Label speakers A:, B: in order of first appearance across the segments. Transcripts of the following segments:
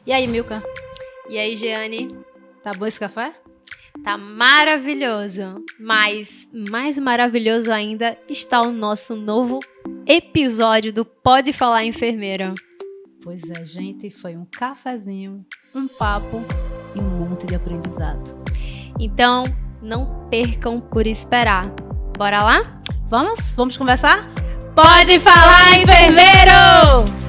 A: E aí, Milka?
B: E aí, Jeane?
A: Tá bom esse café?
B: Tá maravilhoso, mas mais maravilhoso ainda está o nosso novo episódio do Pode Falar Enfermeira.
A: Pois é, gente, foi um cafezinho, um papo e um monte de aprendizado.
B: Então, não percam por esperar. Bora lá?
A: Vamos conversar?
B: Pode Falar Enfermeiro!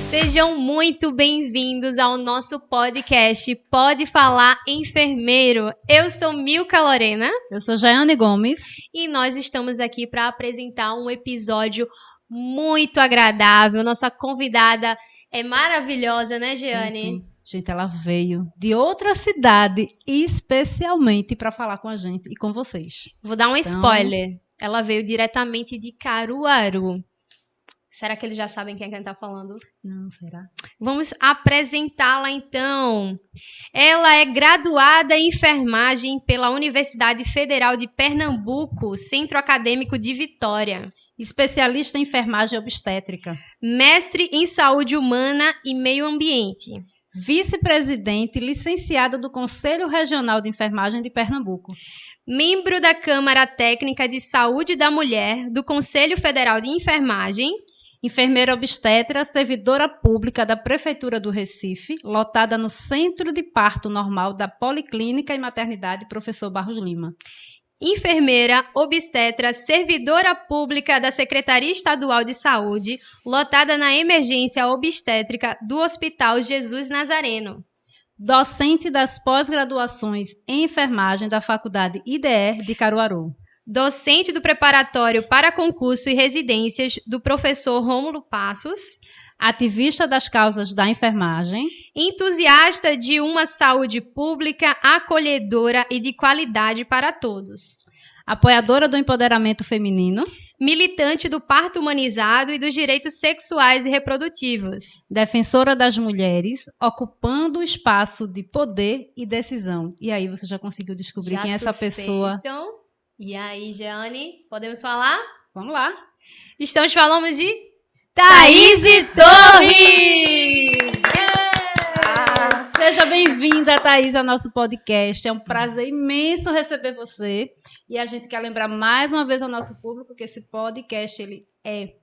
B: Sejam muito bem-vindos ao nosso podcast Pode Falar Enfermeiro. Eu sou Milka Lorena.
A: Eu sou Jeane Gomes.
B: E nós estamos aqui para apresentar um episódio muito agradável. Nossa convidada é maravilhosa, né, Jeane?
A: Sim. Gente, ela veio de outra cidade especialmente para falar com a gente e com vocês.
B: Vou dar um spoiler. Ela veio diretamente de Caruaru. Será que eles já sabem quem é que a gente tá falando?
A: Não, será?
B: Vamos apresentá-la, então. Ela é graduada em enfermagem pela Universidade Federal de Pernambuco, Centro Acadêmico de Vitória.
A: Especialista em enfermagem obstétrica.
B: Mestre em saúde humana e meio ambiente.
A: Vice-presidente licenciada do Conselho Regional de Enfermagem de Pernambuco.
B: Membro da Câmara Técnica de Saúde da Mulher do Conselho Federal de Enfermagem.
A: Enfermeira obstetra, servidora pública da Prefeitura do Recife, lotada no Centro de Parto Normal da Policlínica e Maternidade Professor Barros Lima.
B: Enfermeira obstetra, servidora pública da Secretaria Estadual de Saúde, lotada na emergência obstétrica do Hospital Jesus Nazareno.
A: Docente das pós-graduações em enfermagem da Faculdade IDR de Caruaru.
B: Docente do preparatório para concurso e residências do professor Rômulo Passos.
A: Ativista das causas da enfermagem.
B: Entusiasta de uma saúde pública acolhedora e de qualidade para todos.
A: Apoiadora do empoderamento feminino.
B: Militante do parto humanizado e dos direitos sexuais e reprodutivos.
A: Defensora das mulheres, ocupando o espaço de poder e decisão. E aí você já conseguiu descobrir quem é essa pessoa?
B: E aí, Jeane, podemos falar?
A: Vamos lá.
B: Falamos de Thaís Torres!
A: Seja bem-vinda, Thaís, ao nosso podcast. É um prazer imenso receber você. E a gente quer lembrar mais uma vez ao nosso público que esse podcast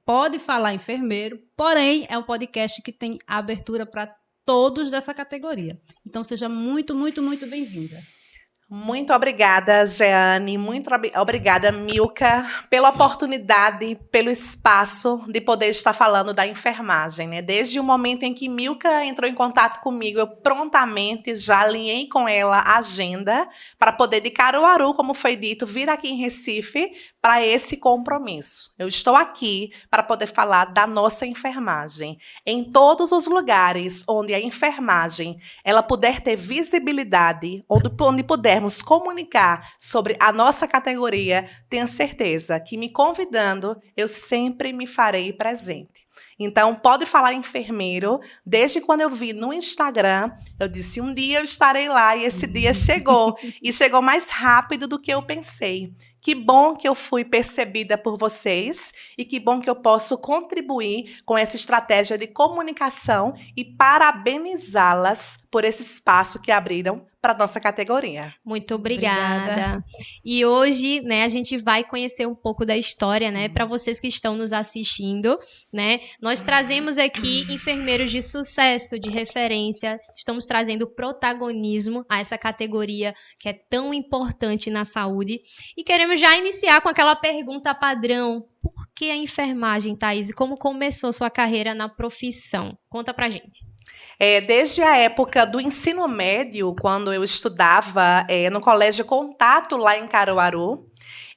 A: Pode Falar Enfermeiro, porém é um podcast que tem abertura para todos dessa categoria. Então seja muito, muito, muito bem-vinda.
C: Muito obrigada, Jeane, muito obrigada, Milka, pela oportunidade, pelo espaço de poder estar falando da enfermagem, né? Desde o momento em que Milka entrou em contato comigo, eu prontamente já alinhei com ela a agenda para poder de Caruaru, como foi dito, vir aqui em Recife para esse compromisso. Eu estou aqui para poder falar da nossa enfermagem. Em todos os lugares onde a enfermagem ela puder ter visibilidade, onde pudermos comunicar sobre a nossa categoria, tenha certeza que me convidando, eu sempre me farei presente. Então, Pode Falar Enfermeiro, desde quando eu vi no Instagram, eu disse, um dia eu estarei lá, e esse dia chegou. E chegou mais rápido do que eu pensei. Que bom que eu fui percebida por vocês e que bom que eu posso contribuir com essa estratégia de comunicação e parabenizá-las por esse espaço que abriram para a nossa categoria.
B: Muito obrigada. E hoje, né, a gente vai conhecer um pouco da história, né, para vocês que estão nos assistindo, né? Nós trazemos aqui enfermeiros de sucesso, de referência, estamos trazendo protagonismo a essa categoria que é tão importante na saúde e queremos já iniciar com aquela pergunta padrão. Por que a enfermagem, Thaís? E como começou sua carreira na profissão? Conta pra gente.
C: Desde a época do ensino médio, quando eu estudava no Colégio Contato, lá em Caruaru,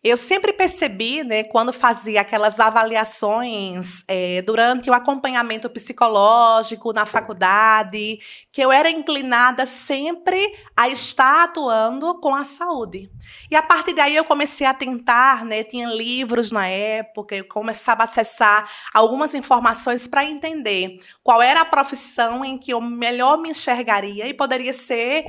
C: eu sempre percebi, né, quando fazia aquelas avaliações durante o acompanhamento psicológico na faculdade, que eu era inclinada sempre a estar atuando com a saúde. E a partir daí eu comecei a tentar, né, tinha livros na época, eu começava a acessar algumas informações para entender qual era a profissão em que eu melhor me enxergaria e poderia ser,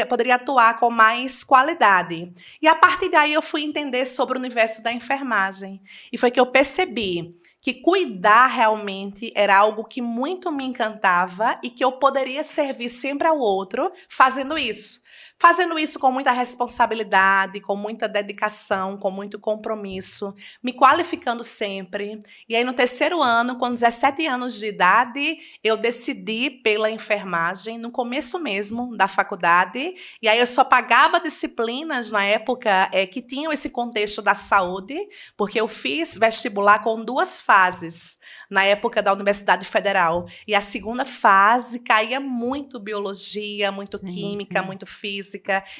C: poderia atuar com mais qualidade. E a partir daí eu fui entender sobre o universo da enfermagem. E foi que eu percebi que cuidar realmente era algo que muito me encantava e que eu poderia servir sempre ao outro fazendo isso. Fazendo isso com muita responsabilidade, com muita dedicação, com muito compromisso, me qualificando sempre. E aí, no terceiro ano, com 17 anos de idade, eu decidi pela enfermagem, no começo mesmo da faculdade. E aí, eu só pagava disciplinas na época que tinham esse contexto da saúde, porque eu fiz vestibular com 2 fases, na época da Universidade Federal. E a segunda fase caía muito biologia, muito química, muito física.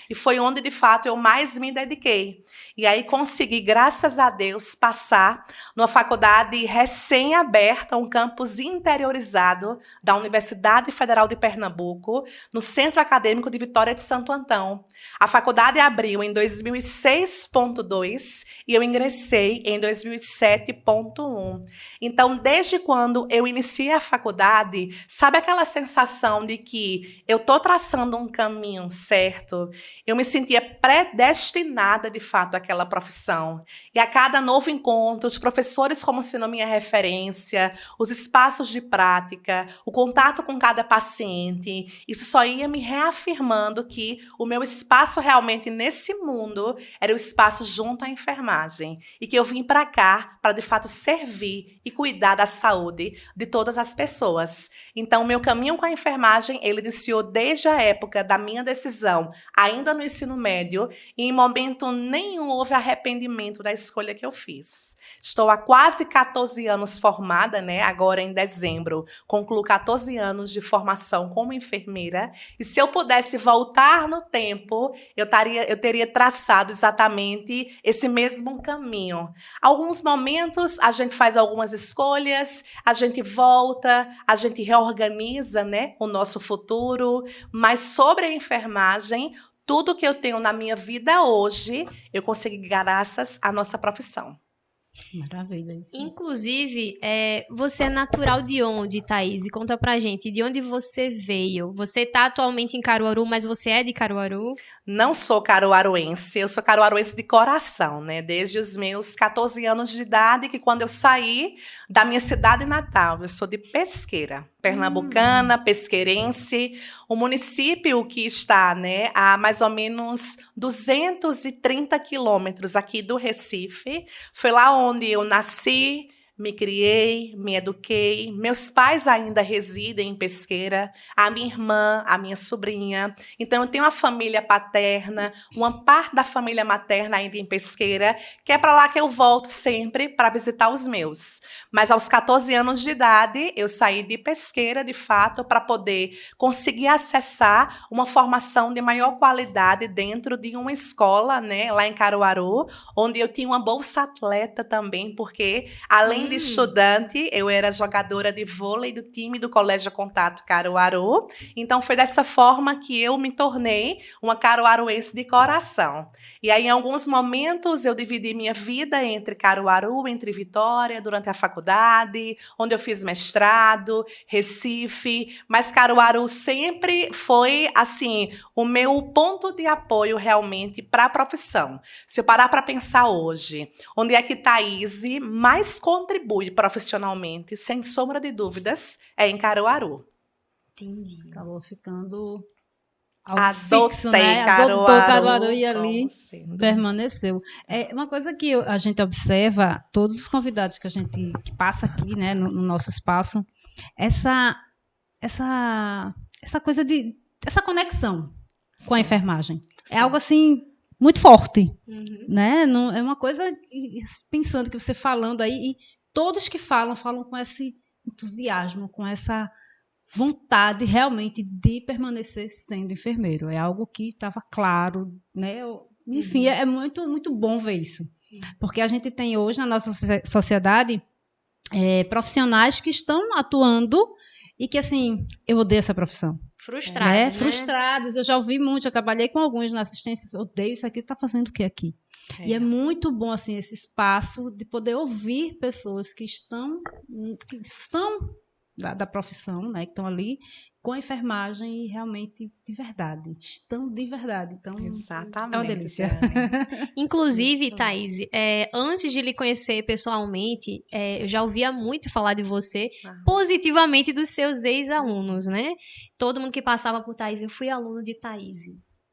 C: E foi onde, de fato, eu mais me dediquei. E aí consegui, graças a Deus, passar numa faculdade recém-aberta, um campus interiorizado da Universidade Federal de Pernambuco, no Centro Acadêmico de Vitória de Santo Antão. A faculdade abriu em 2006.2 e eu ingressei em 2007.1. Então, desde quando eu iniciei a faculdade, sabe aquela sensação de que eu estou traçando um caminho certo? Eu me sentia predestinada, de fato, àquela profissão. E a cada novo encontro, os professores como sendo minha referência, os espaços de prática, o contato com cada paciente, isso só ia me reafirmando que o meu espaço realmente nesse mundo era o espaço junto à enfermagem. E que eu vim para cá para, de fato, servir e cuidar da saúde de todas as pessoas. Então, o meu caminho com a enfermagem, ele iniciou desde a época da minha decisão, ainda no ensino médio, e em momento nenhum houve arrependimento da escolha que eu fiz. Estou há quase 14 anos formada, né? Agora em dezembro, concluo 14 anos de formação como enfermeira, e se eu pudesse voltar no tempo, eu teria traçado exatamente esse mesmo caminho. Alguns momentos a gente faz algumas escolhas, a gente volta, a gente reorganiza, né, o nosso futuro, mas sobre a enfermagem, tudo que eu tenho na minha vida hoje, eu consegui graças à nossa profissão.
A: Maravilha isso.
B: Inclusive, você é natural de onde, Thaís? E conta pra gente, de onde você veio? Você tá atualmente em Caruaru, mas você é de Caruaru?
C: Não sou caruaruense, eu sou caruaruense de coração, né? Desde os meus 14 anos de idade, que quando eu saí da minha cidade natal, eu sou de Pesqueira, pernambucana, pesqueirense, o município que está, né, a mais ou menos 230 quilômetros aqui do Recife. Foi lá onde eu nasci, me criei, me eduquei. Meus pais ainda residem em Pesqueira, a minha irmã, a minha sobrinha. Então, eu tenho uma família paterna, uma parte da família materna ainda em Pesqueira, que é para lá que eu volto sempre para visitar os meus. Mas aos 14 anos de idade, eu saí de Pesqueira, de fato, para poder conseguir acessar uma formação de maior qualidade dentro de uma escola, né, lá em Caruaru, onde eu tinha uma bolsa atleta também, porque além de estudante, eu era jogadora de vôlei do time do Colégio Contato Caruaru. Então, foi dessa forma que eu me tornei uma caruaruense de coração. E aí, em alguns momentos, eu dividi minha vida entre Caruaru, entre Vitória, durante a faculdade, onde eu fiz mestrado, Recife. Mas Caruaru sempre foi, assim, o meu ponto de apoio realmente para a profissão. Se eu parar para pensar hoje, onde é que Thaís mais contribui profissionalmente, sem sombra de dúvidas, é em Caruaru.
B: Entendi.
A: Acabou ficando
C: Adotei
A: fixo, né?
C: Caruaru,
A: Adotou Caruaru e ali
C: sendo.
A: permaneceu. É uma coisa que a gente observa, todos os convidados que a gente que passa aqui, né, no nosso espaço, essa coisa essa conexão com a enfermagem.
C: Sim.
A: É algo assim muito forte,
B: Uhum.
A: né? Não, é uma coisa, pensando que você falando aí, e todos que falam com esse entusiasmo, com essa vontade realmente de permanecer sendo enfermeiro. É algo que estava claro, né? Enfim, é muito, muito bom ver isso. Porque a gente tem hoje na nossa sociedade profissionais que estão atuando e que, assim, eu odeio essa profissão.
B: Frustrados,
A: né?
B: né?
A: Frustrados. Eu já ouvi muito, já trabalhei com alguns na assistência, odeio isso aqui, você está fazendo o que aqui? E é muito bom, assim, esse espaço de poder ouvir pessoas que estão da profissão, né, que estão ali, com a enfermagem e realmente de verdade, estão de verdade. Então,
C: Exatamente,
A: é uma delícia.
B: Inclusive, Thaís, antes de lhe conhecer pessoalmente, eu já ouvia muito falar de você positivamente dos seus ex-alunos, né? Todo mundo que passava por Thaís, eu fui aluno de Thaís.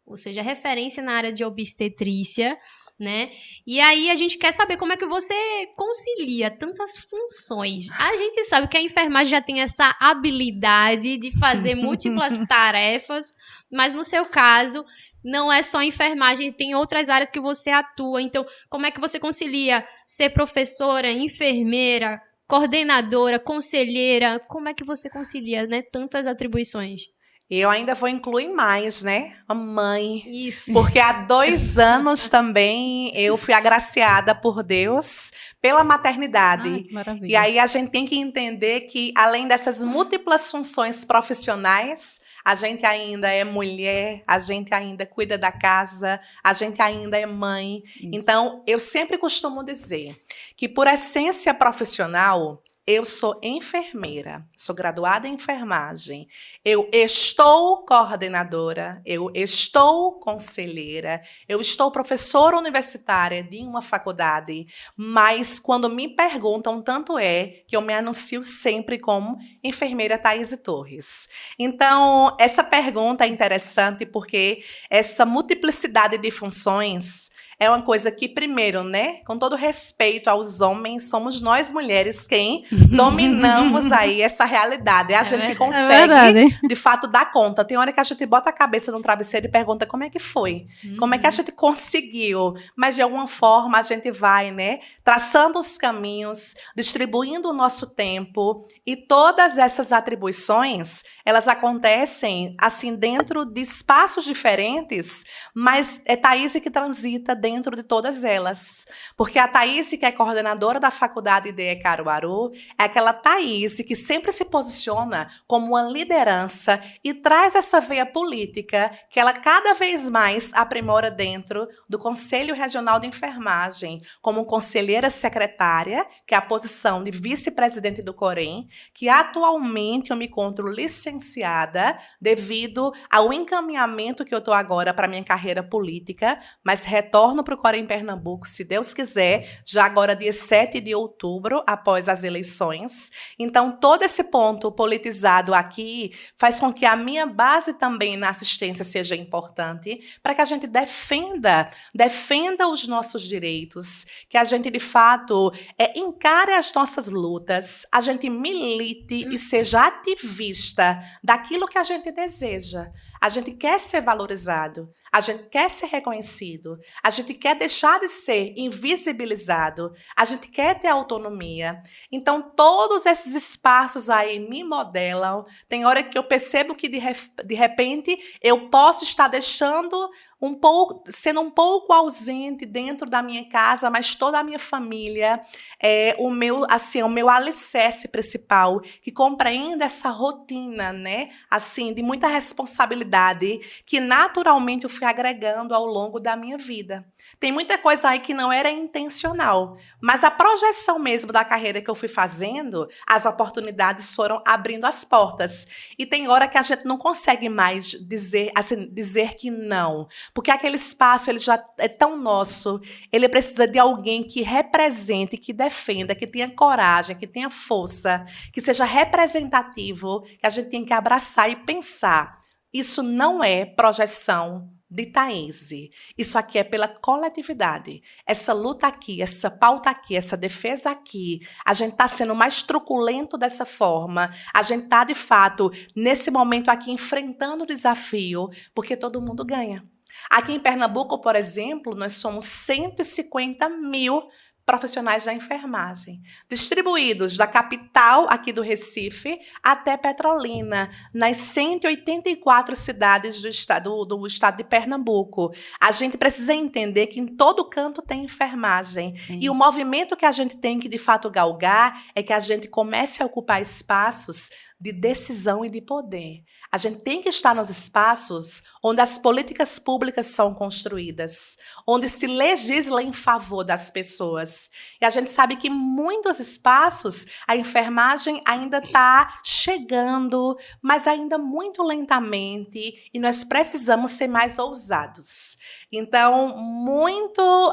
B: Ou seja, referência na área de obstetrícia, né? E aí a gente quer saber como é que você concilia tantas funções. A gente sabe que a enfermagem já tem essa habilidade de fazer múltiplas tarefas, mas no seu caso não é só enfermagem, tem outras áreas que você atua. Então, como é que você concilia ser professora, enfermeira, coordenadora, conselheira? Como é que você concilia, né, tantas atribuições?
C: Eu ainda vou incluir mais, né? A mãe.
B: Isso.
C: Porque há 2 anos também eu fui agraciada por Deus pela maternidade.
A: Ai, que maravilha.
C: E aí a gente tem que entender que, além dessas múltiplas funções profissionais, a gente ainda é mulher, a gente ainda cuida da casa, a gente ainda é mãe.
A: Isso.
C: Então, eu sempre costumo dizer que, por essência profissional, eu sou enfermeira, sou graduada em enfermagem, eu estou coordenadora, eu estou conselheira, eu estou professora universitária de uma faculdade, mas quando me perguntam, tanto é que eu me anuncio sempre como enfermeira Thaís Torres. Então, essa pergunta é interessante porque essa multiplicidade de funções é uma coisa que, primeiro, né, com todo respeito aos homens, somos nós mulheres quem dominamos aí essa realidade. É a gente que consegue, de fato, dar conta. Tem hora que a gente bota a cabeça no travesseiro e pergunta como é que foi? Como é que a gente conseguiu? Mas, de alguma forma, a gente vai, né, traçando os caminhos, distribuindo o nosso tempo. E todas essas atribuições, elas acontecem, assim, dentro de espaços diferentes, mas é Thaís que transita dentro de todas elas. Porque a Thaís, que é coordenadora da Faculdade de Caruaru, é aquela Thaís que sempre se posiciona como uma liderança e traz essa veia política que ela cada vez mais aprimora dentro do Conselho Regional de Enfermagem, como conselheira secretária, que é a posição de vice-presidente do Corém, que atualmente eu me encontro licenciada devido ao encaminhamento que eu estou agora para minha carreira política, mas retorno para o Corém Pernambuco, se Deus quiser, já agora dia 7 de outubro, após as eleições. Então, todo esse ponto politizado aqui faz com que a minha base também na assistência seja importante, para que a gente defenda os nossos direitos, que a gente, de fato, encare as nossas lutas, a gente milite e seja ativista daquilo que a gente deseja. A gente quer ser valorizado, a gente quer ser reconhecido, a gente quer deixar de ser invisibilizado, a gente quer ter autonomia. Então, todos esses espaços aí me modelam. Tem hora que eu percebo que, de repente, eu posso estar deixando sendo um pouco ausente dentro da minha casa, mas toda a minha família é o meu alicerce principal, que compreende essa rotina, né, assim, de muita responsabilidade que naturalmente eu fui agregando ao longo da minha vida. Tem muita coisa aí que não era intencional, mas a projeção mesmo da carreira que eu fui fazendo, as oportunidades foram abrindo as portas. E tem hora que a gente não consegue mais dizer que não, porque aquele espaço ele já é tão nosso, ele precisa de alguém que represente, que defenda, que tenha coragem, que tenha força, que seja representativo, que a gente tem que abraçar e pensar. Isso não é projeção de Thaís. Isso aqui é pela coletividade. Essa luta aqui, essa pauta aqui, essa defesa aqui, a gente está sendo mais truculento dessa forma. A gente está, de fato, nesse momento aqui, enfrentando o desafio, porque todo mundo ganha. Aqui em Pernambuco, por exemplo, nós somos 150 mil profissionais da enfermagem, distribuídos da capital aqui do Recife até Petrolina, nas 184 cidades do estado de Pernambuco. A gente precisa entender que em todo canto tem enfermagem. Sim. E o movimento que a gente tem que, de fato, galgar é que a gente comece a ocupar espaços de decisão e de poder. A gente tem que estar nos espaços onde as políticas públicas são construídas, onde se legisla em favor das pessoas. pessoas. E a gente sabe que em muitos espaços a enfermagem ainda está chegando, mas ainda muito lentamente, e nós precisamos ser mais ousados. Então, muito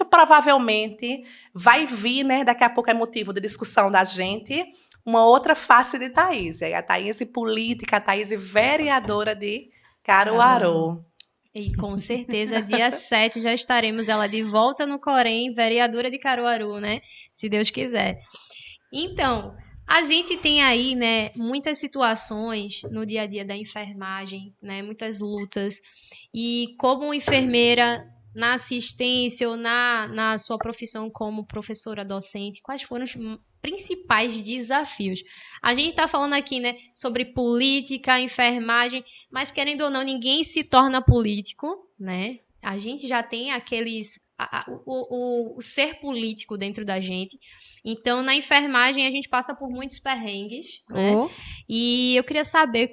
C: provavelmente vai vir, né, daqui a pouco é motivo de discussão da gente, uma outra face de Thaís. A Thaís política, a Thaís vereadora de Caruaru.
B: E com certeza, dia 7 já estaremos ela de volta no Corém, vereadora de Caruaru, né? Se Deus quiser. Então, a gente tem aí, né, muitas situações no dia a dia da enfermagem, né? Muitas lutas. E como enfermeira na assistência ou na sua profissão como professora docente, quais foram os principais desafios? A gente está falando aqui, né, sobre política, enfermagem, mas querendo ou não, ninguém se torna político, né? A gente já tem o ser político dentro da gente. Então, na enfermagem, a gente passa por muitos perrengues, né? E eu queria saber,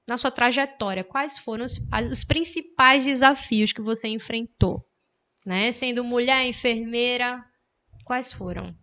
B: na sua trajetória, quais foram os principais desafios que você enfrentou, né? Sendo mulher, enfermeira, quais foram?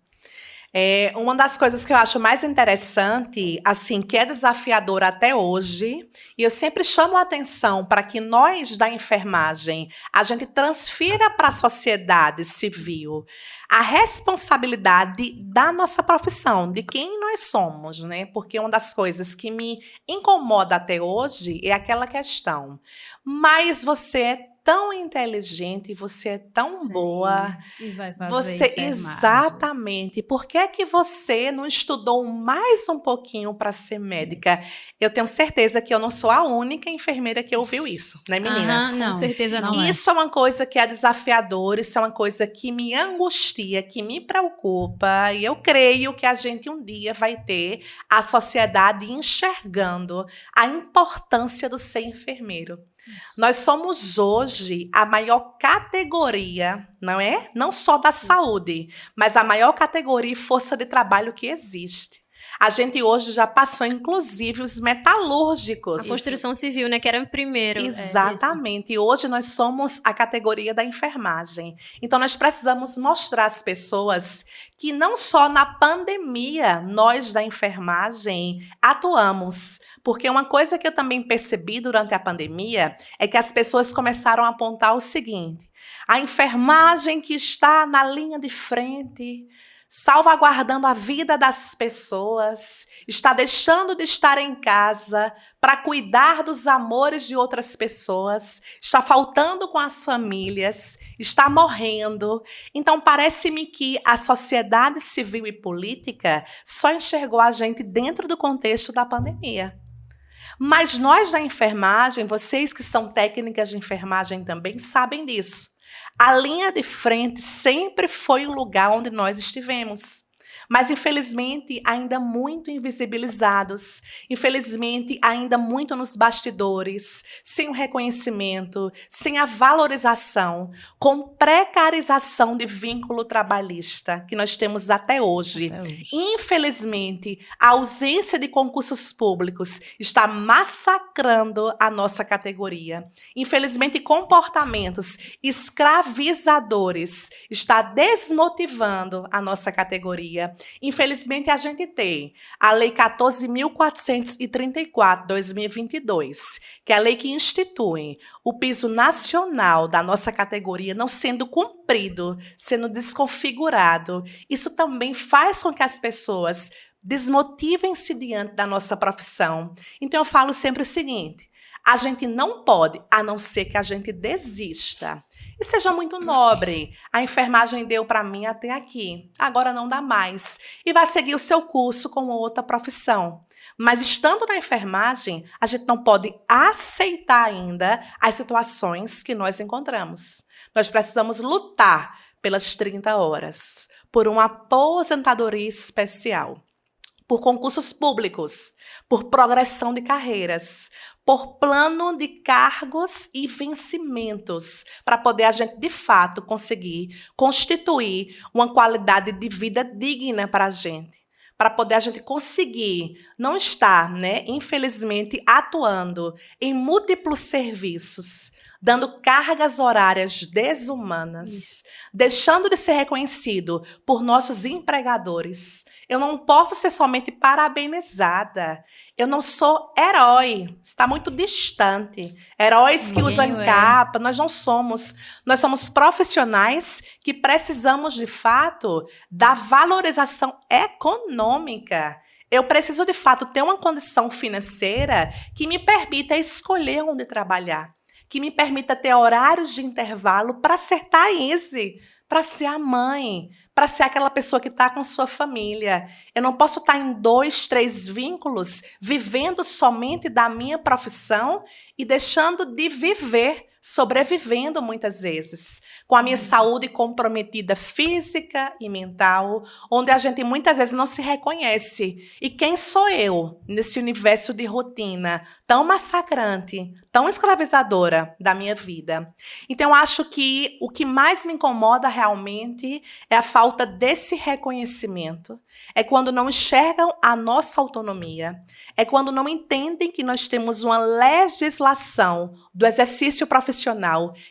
C: Uma das coisas que eu acho mais interessante, assim, que é desafiadora até hoje, e eu sempre chamo a atenção para que nós da enfermagem, a gente transfira para a sociedade civil a responsabilidade da nossa profissão, de quem nós somos, né? Porque uma das coisas que me incomoda até hoje é aquela questão, mas você é tão inteligente, você é tão boa.
A: E vai fazer
C: Você,
A: enfermagem.
C: exatamente. Por que é que você não estudou mais um pouquinho para ser médica? Eu tenho certeza que eu não sou a única enfermeira que ouviu isso, né, meninas?
A: Não,
B: Com certeza não.
C: Isso é uma coisa que é desafiadora, isso é uma coisa que me angustia, que me preocupa, e eu creio que a gente um dia vai ter a sociedade enxergando a importância do ser enfermeiro.
B: Isso.
C: Nós somos hoje a maior categoria, não é? Não só da saúde, mas a maior categoria e força de trabalho que existe. A gente hoje já passou, inclusive, os metalúrgicos.
B: A construção civil, né? Que era o primeiro.
C: Exatamente. E hoje nós somos a categoria da enfermagem. Então, nós precisamos mostrar às pessoas que não só na pandemia nós da enfermagem atuamos. Porque uma coisa que eu também percebi durante a pandemia é que as pessoas começaram a apontar o seguinte: a enfermagem que está na linha de frente, salvaguardando a vida das pessoas, está deixando de estar em casa para cuidar dos amores de outras pessoas, está faltando com as famílias, está morrendo. Então, parece-me que a sociedade civil e política só enxergou a gente dentro do contexto da pandemia. Mas nós da enfermagem, vocês que são técnicas de enfermagem também sabem disso. A linha de frente sempre foi o lugar onde nós estivemos. Mas, infelizmente, ainda muito invisibilizados, infelizmente, ainda muito nos bastidores, sem o reconhecimento, sem a valorização, com precarização de vínculo trabalhista que nós temos até hoje. Infelizmente, a ausência de concursos públicos está massacrando a nossa categoria. Infelizmente, comportamentos escravizadores está desmotivando a nossa categoria. Infelizmente, a gente tem a Lei 14.434, 2022, que é a lei que institui o piso nacional da nossa categoria não sendo cumprido, sendo desconfigurado. Isso também faz com que as pessoas desmotivem-se diante da nossa profissão. Então, eu falo sempre o seguinte: a gente não pode, a não ser que a gente desista. E seja muito nobre. A enfermagem deu para mim até aqui. Agora não dá mais. E vai seguir o seu curso com outra profissão. Mas estando na enfermagem, a gente não pode aceitar ainda as situações que nós encontramos. Nós precisamos lutar pelas 30 horas, por uma aposentadoria especial, por concursos públicos, por progressão de carreiras, por plano de cargos e vencimentos, para poder a gente, de fato, conseguir constituir uma qualidade de vida digna para a gente, para poder a gente conseguir não estar, né, infelizmente, atuando em múltiplos serviços, dando cargas horárias desumanas, deixando de ser reconhecido por nossos empregadores. Eu não posso ser somente parabenizada. Eu não sou herói. Está muito distante. Heróis que usam capa, nós não somos. Nós somos profissionais que precisamos, de fato, da valorização econômica. Eu preciso, de fato, ter uma condição financeira que me permita escolher onde trabalhar, que me permita ter horários de intervalo para ser Thaís, para ser a mãe, para ser aquela pessoa que está com sua família. Eu não posso estar em 2, 3 vínculos, vivendo somente da minha profissão e deixando de viver, sobrevivendo muitas vezes, com a minha saúde comprometida física e mental, onde a gente muitas vezes não se reconhece. E quem sou eu nesse universo de rotina tão massacrante, tão escravizadora da minha vida? Então, eu acho que o que mais me incomoda realmente é a falta desse reconhecimento. É quando não enxergam a nossa autonomia. É quando não entendem que nós temos uma legislação do exercício profissional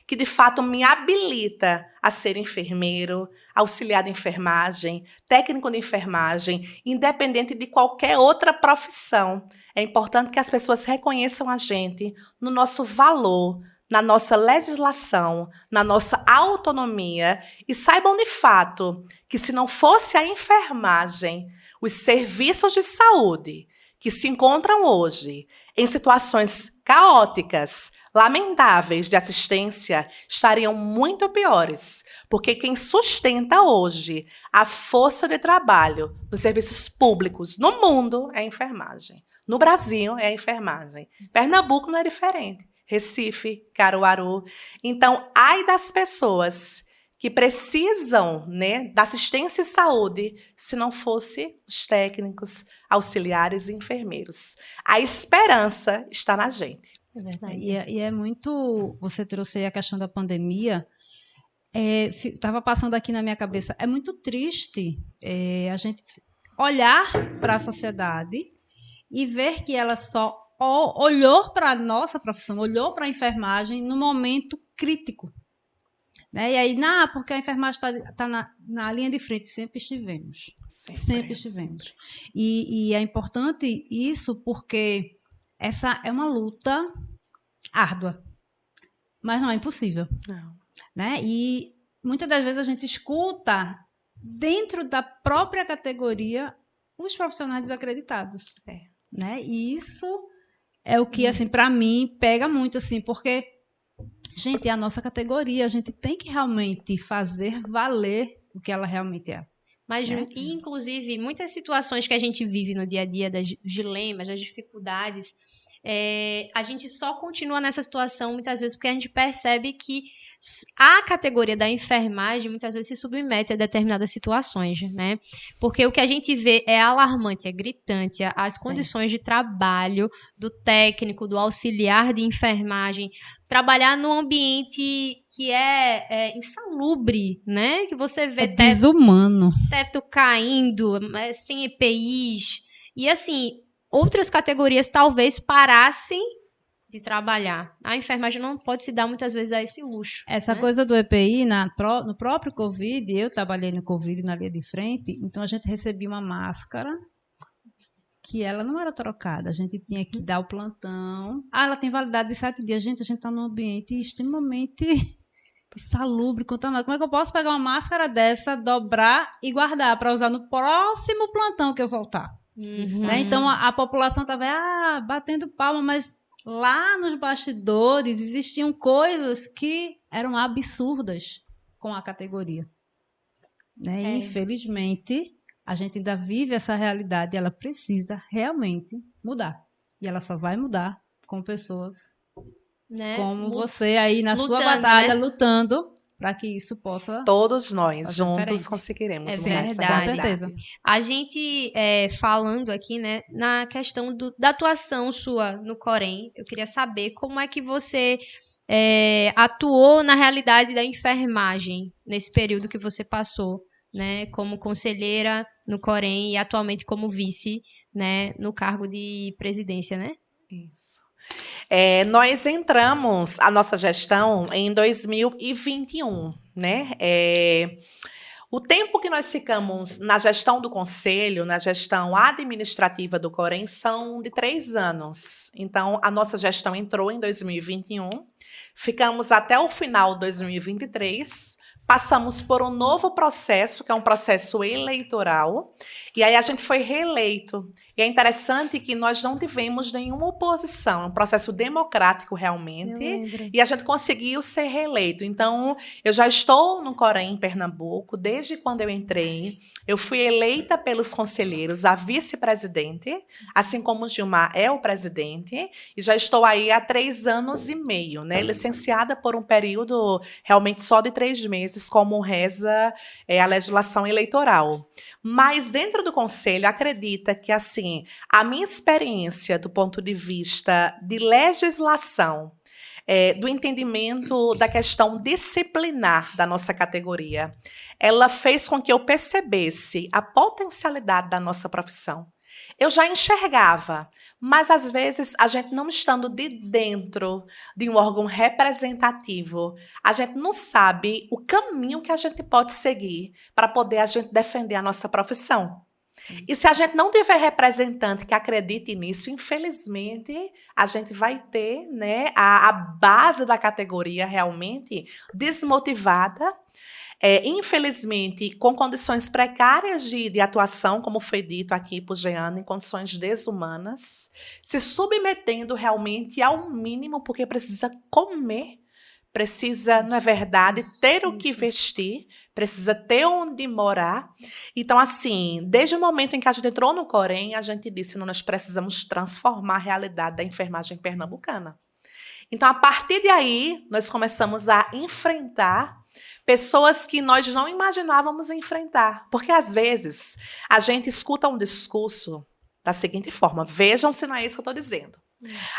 C: que, de fato, me habilita a ser enfermeiro, auxiliar de enfermagem, técnico de enfermagem, independente de qualquer outra profissão. É importante que as pessoas reconheçam a gente no nosso valor, na nossa legislação, na nossa autonomia e saibam de fato que se não fosse a enfermagem, os serviços de saúde que se encontram hoje em situações caóticas, lamentáveis de assistência, estariam muito piores, porque quem sustenta hoje a força de trabalho nos serviços públicos no mundo é a enfermagem. No Brasil é a enfermagem. Pernambuco não é diferente. Recife, Caruaru. Então, ai das pessoas que precisam, né, da assistência e saúde, se não fosse os técnicos, auxiliares e enfermeiros. A esperança está na gente.
A: É verdade. E é muito... Você trouxe aí a questão da pandemia. Estava passando aqui na minha cabeça. É muito triste a gente olhar para a sociedade e ver que ela só olhou para a nossa profissão, olhou para a enfermagem no momento crítico. Né? E aí, porque a enfermagem está na linha de frente, sempre estivemos. Sempre estivemos. E é importante isso porque essa é uma luta árdua, mas não é impossível.
C: Não.
A: Né? E muitas das vezes a gente escuta, dentro da própria categoria, os profissionais desacreditados. Né? E isso é o que, assim, para mim, pega muito, assim, porque, gente, é a nossa categoria, a gente tem que realmente fazer valer o que ela realmente é.
B: Mas, inclusive, muitas situações que a gente vive no dia a dia, dos dilemas, das dificuldades, a gente só continua nessa situação, muitas vezes, porque a gente percebe que a categoria da enfermagem muitas vezes se submete a determinadas situações, né? Porque o que a gente vê é alarmante, é gritante, as condições de trabalho do técnico, do auxiliar de enfermagem, trabalhar num ambiente que é insalubre, né? Que você vê
A: desumano.
B: Teto caindo, sem EPIs, e assim, outras categorias talvez parassem de trabalhar. A enfermagem não pode se dar muitas vezes a esse luxo.
A: Essa coisa do EPI, no próprio Covid, eu trabalhei no Covid na linha de frente, então a gente recebia uma máscara que ela não era trocada, a gente tinha que dar o plantão. Ela tem validade de 7 dias. Gente, a gente está num ambiente extremamente insalubre, contaminado. Como é que eu posso pegar uma máscara dessa, dobrar e guardar para usar no próximo plantão que eu voltar? Né? Então a população estava batendo palma, mas lá nos bastidores existiam coisas que eram absurdas com a categoria. Né? E, infelizmente, a gente ainda vive essa realidade e ela precisa realmente mudar. E ela só vai mudar com pessoas, né, como você aí na sua batalha, né, lutando para que isso possa...
C: Todos nós juntos conseguiremos.
B: É verdade.
A: Com certeza.
B: A gente, falando aqui, né, na questão da atuação sua no Corém, eu queria saber como é que você atuou na realidade da enfermagem nesse período que você passou, né, como conselheira no Corém e atualmente como vice, né, no cargo de presidência, né?
C: Isso. Nós entramos a nossa gestão em 2021, né? O tempo que nós ficamos na gestão do conselho, na gestão administrativa do Corém, são de 3 anos. Então, a nossa gestão entrou em 2021, ficamos até o final de 2023, passamos por um novo processo, que é um processo eleitoral, e aí a gente foi reeleito. E é interessante que nós não tivemos nenhuma oposição, é um processo democrático realmente, e a gente conseguiu ser reeleito. Então, eu já estou no Corém, em Pernambuco, desde quando eu entrei. Eu fui eleita pelos conselheiros a vice-presidente, assim como o Gilmar é o presidente, e já estou aí há 3 anos e meio, né? Licenciada por um período realmente só de 3 meses, como reza a legislação eleitoral. Mas dentro do conselho, acredita que, assim, a minha experiência do ponto de vista de legislação, do entendimento da questão disciplinar da nossa categoria, ela fez com que eu percebesse a potencialidade da nossa profissão. Eu já enxergava, mas às vezes a gente não estando de dentro de um órgão representativo, a gente não sabe o caminho que a gente pode seguir para poder a gente defender a nossa profissão. Sim. E se a gente não tiver representante que acredite nisso, infelizmente, a gente vai ter, né, a base da categoria realmente desmotivada, infelizmente, com condições precárias de atuação, como foi dito aqui por Jeane, em condições desumanas, se submetendo realmente ao mínimo, porque precisa comer, precisa, não é verdade, ter o que vestir, precisa ter onde morar. Então, assim, desde o momento em que a gente entrou no Corém, a gente disse que nós precisamos transformar a realidade da enfermagem pernambucana. Então, a partir de aí, nós começamos a enfrentar pessoas que nós não imaginávamos enfrentar. Porque, às vezes, a gente escuta um discurso da seguinte forma, vejam se não é isso que eu estou dizendo.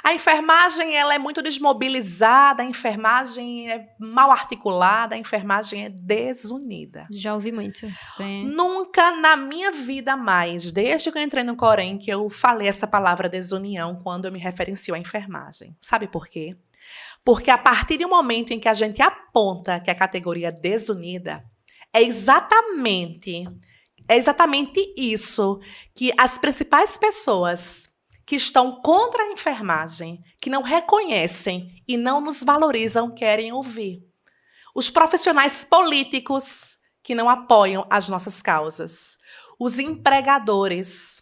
C: A enfermagem ela é muito desmobilizada, a enfermagem é mal articulada, a enfermagem é desunida.
B: Já ouvi muito.
A: Sim.
C: Nunca na minha vida mais, desde que eu entrei no Corém, que eu falei essa palavra desunião quando eu me referencio à enfermagem. Sabe por quê? Porque a partir do momento em que a gente aponta que a categoria é desunida, é exatamente isso que as principais pessoas que estão contra a enfermagem, que não reconhecem e não nos valorizam, querem ouvir. Os profissionais políticos que não apoiam as nossas causas. Os empregadores,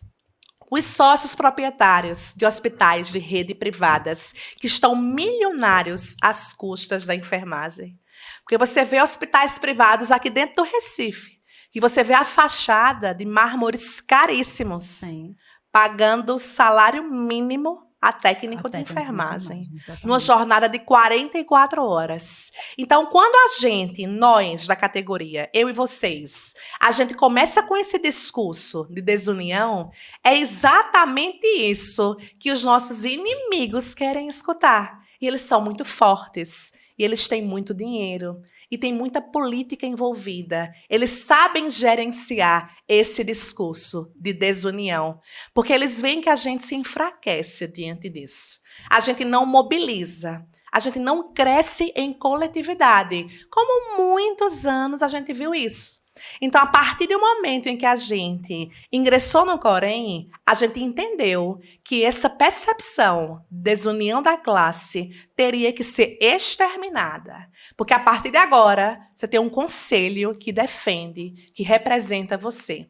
C: os sócios proprietários de hospitais de rede privadas, que estão milionários às custas da enfermagem. Porque você vê hospitais privados aqui dentro do Recife, que você vê a fachada de mármores caríssimos.
A: Sim.
C: Pagando salário mínimo a técnico de enfermagem, numa jornada de 44 horas. Então, quando a gente, nós da categoria, eu e vocês, a gente começa com esse discurso de desunião, é exatamente isso que os nossos inimigos querem escutar. E eles são muito fortes, e eles têm muito dinheiro, e tem muita política envolvida. Eles sabem gerenciar esse discurso de desunião, porque eles veem que a gente se enfraquece diante disso. A gente não mobiliza, a gente não cresce em coletividade. Como muitos anos a gente viu isso. Então, a partir do momento em que a gente ingressou no Corém, a gente entendeu que essa percepção de desunião da classe teria que ser exterminada. Porque a partir de agora, você tem um conselho que defende, que representa você.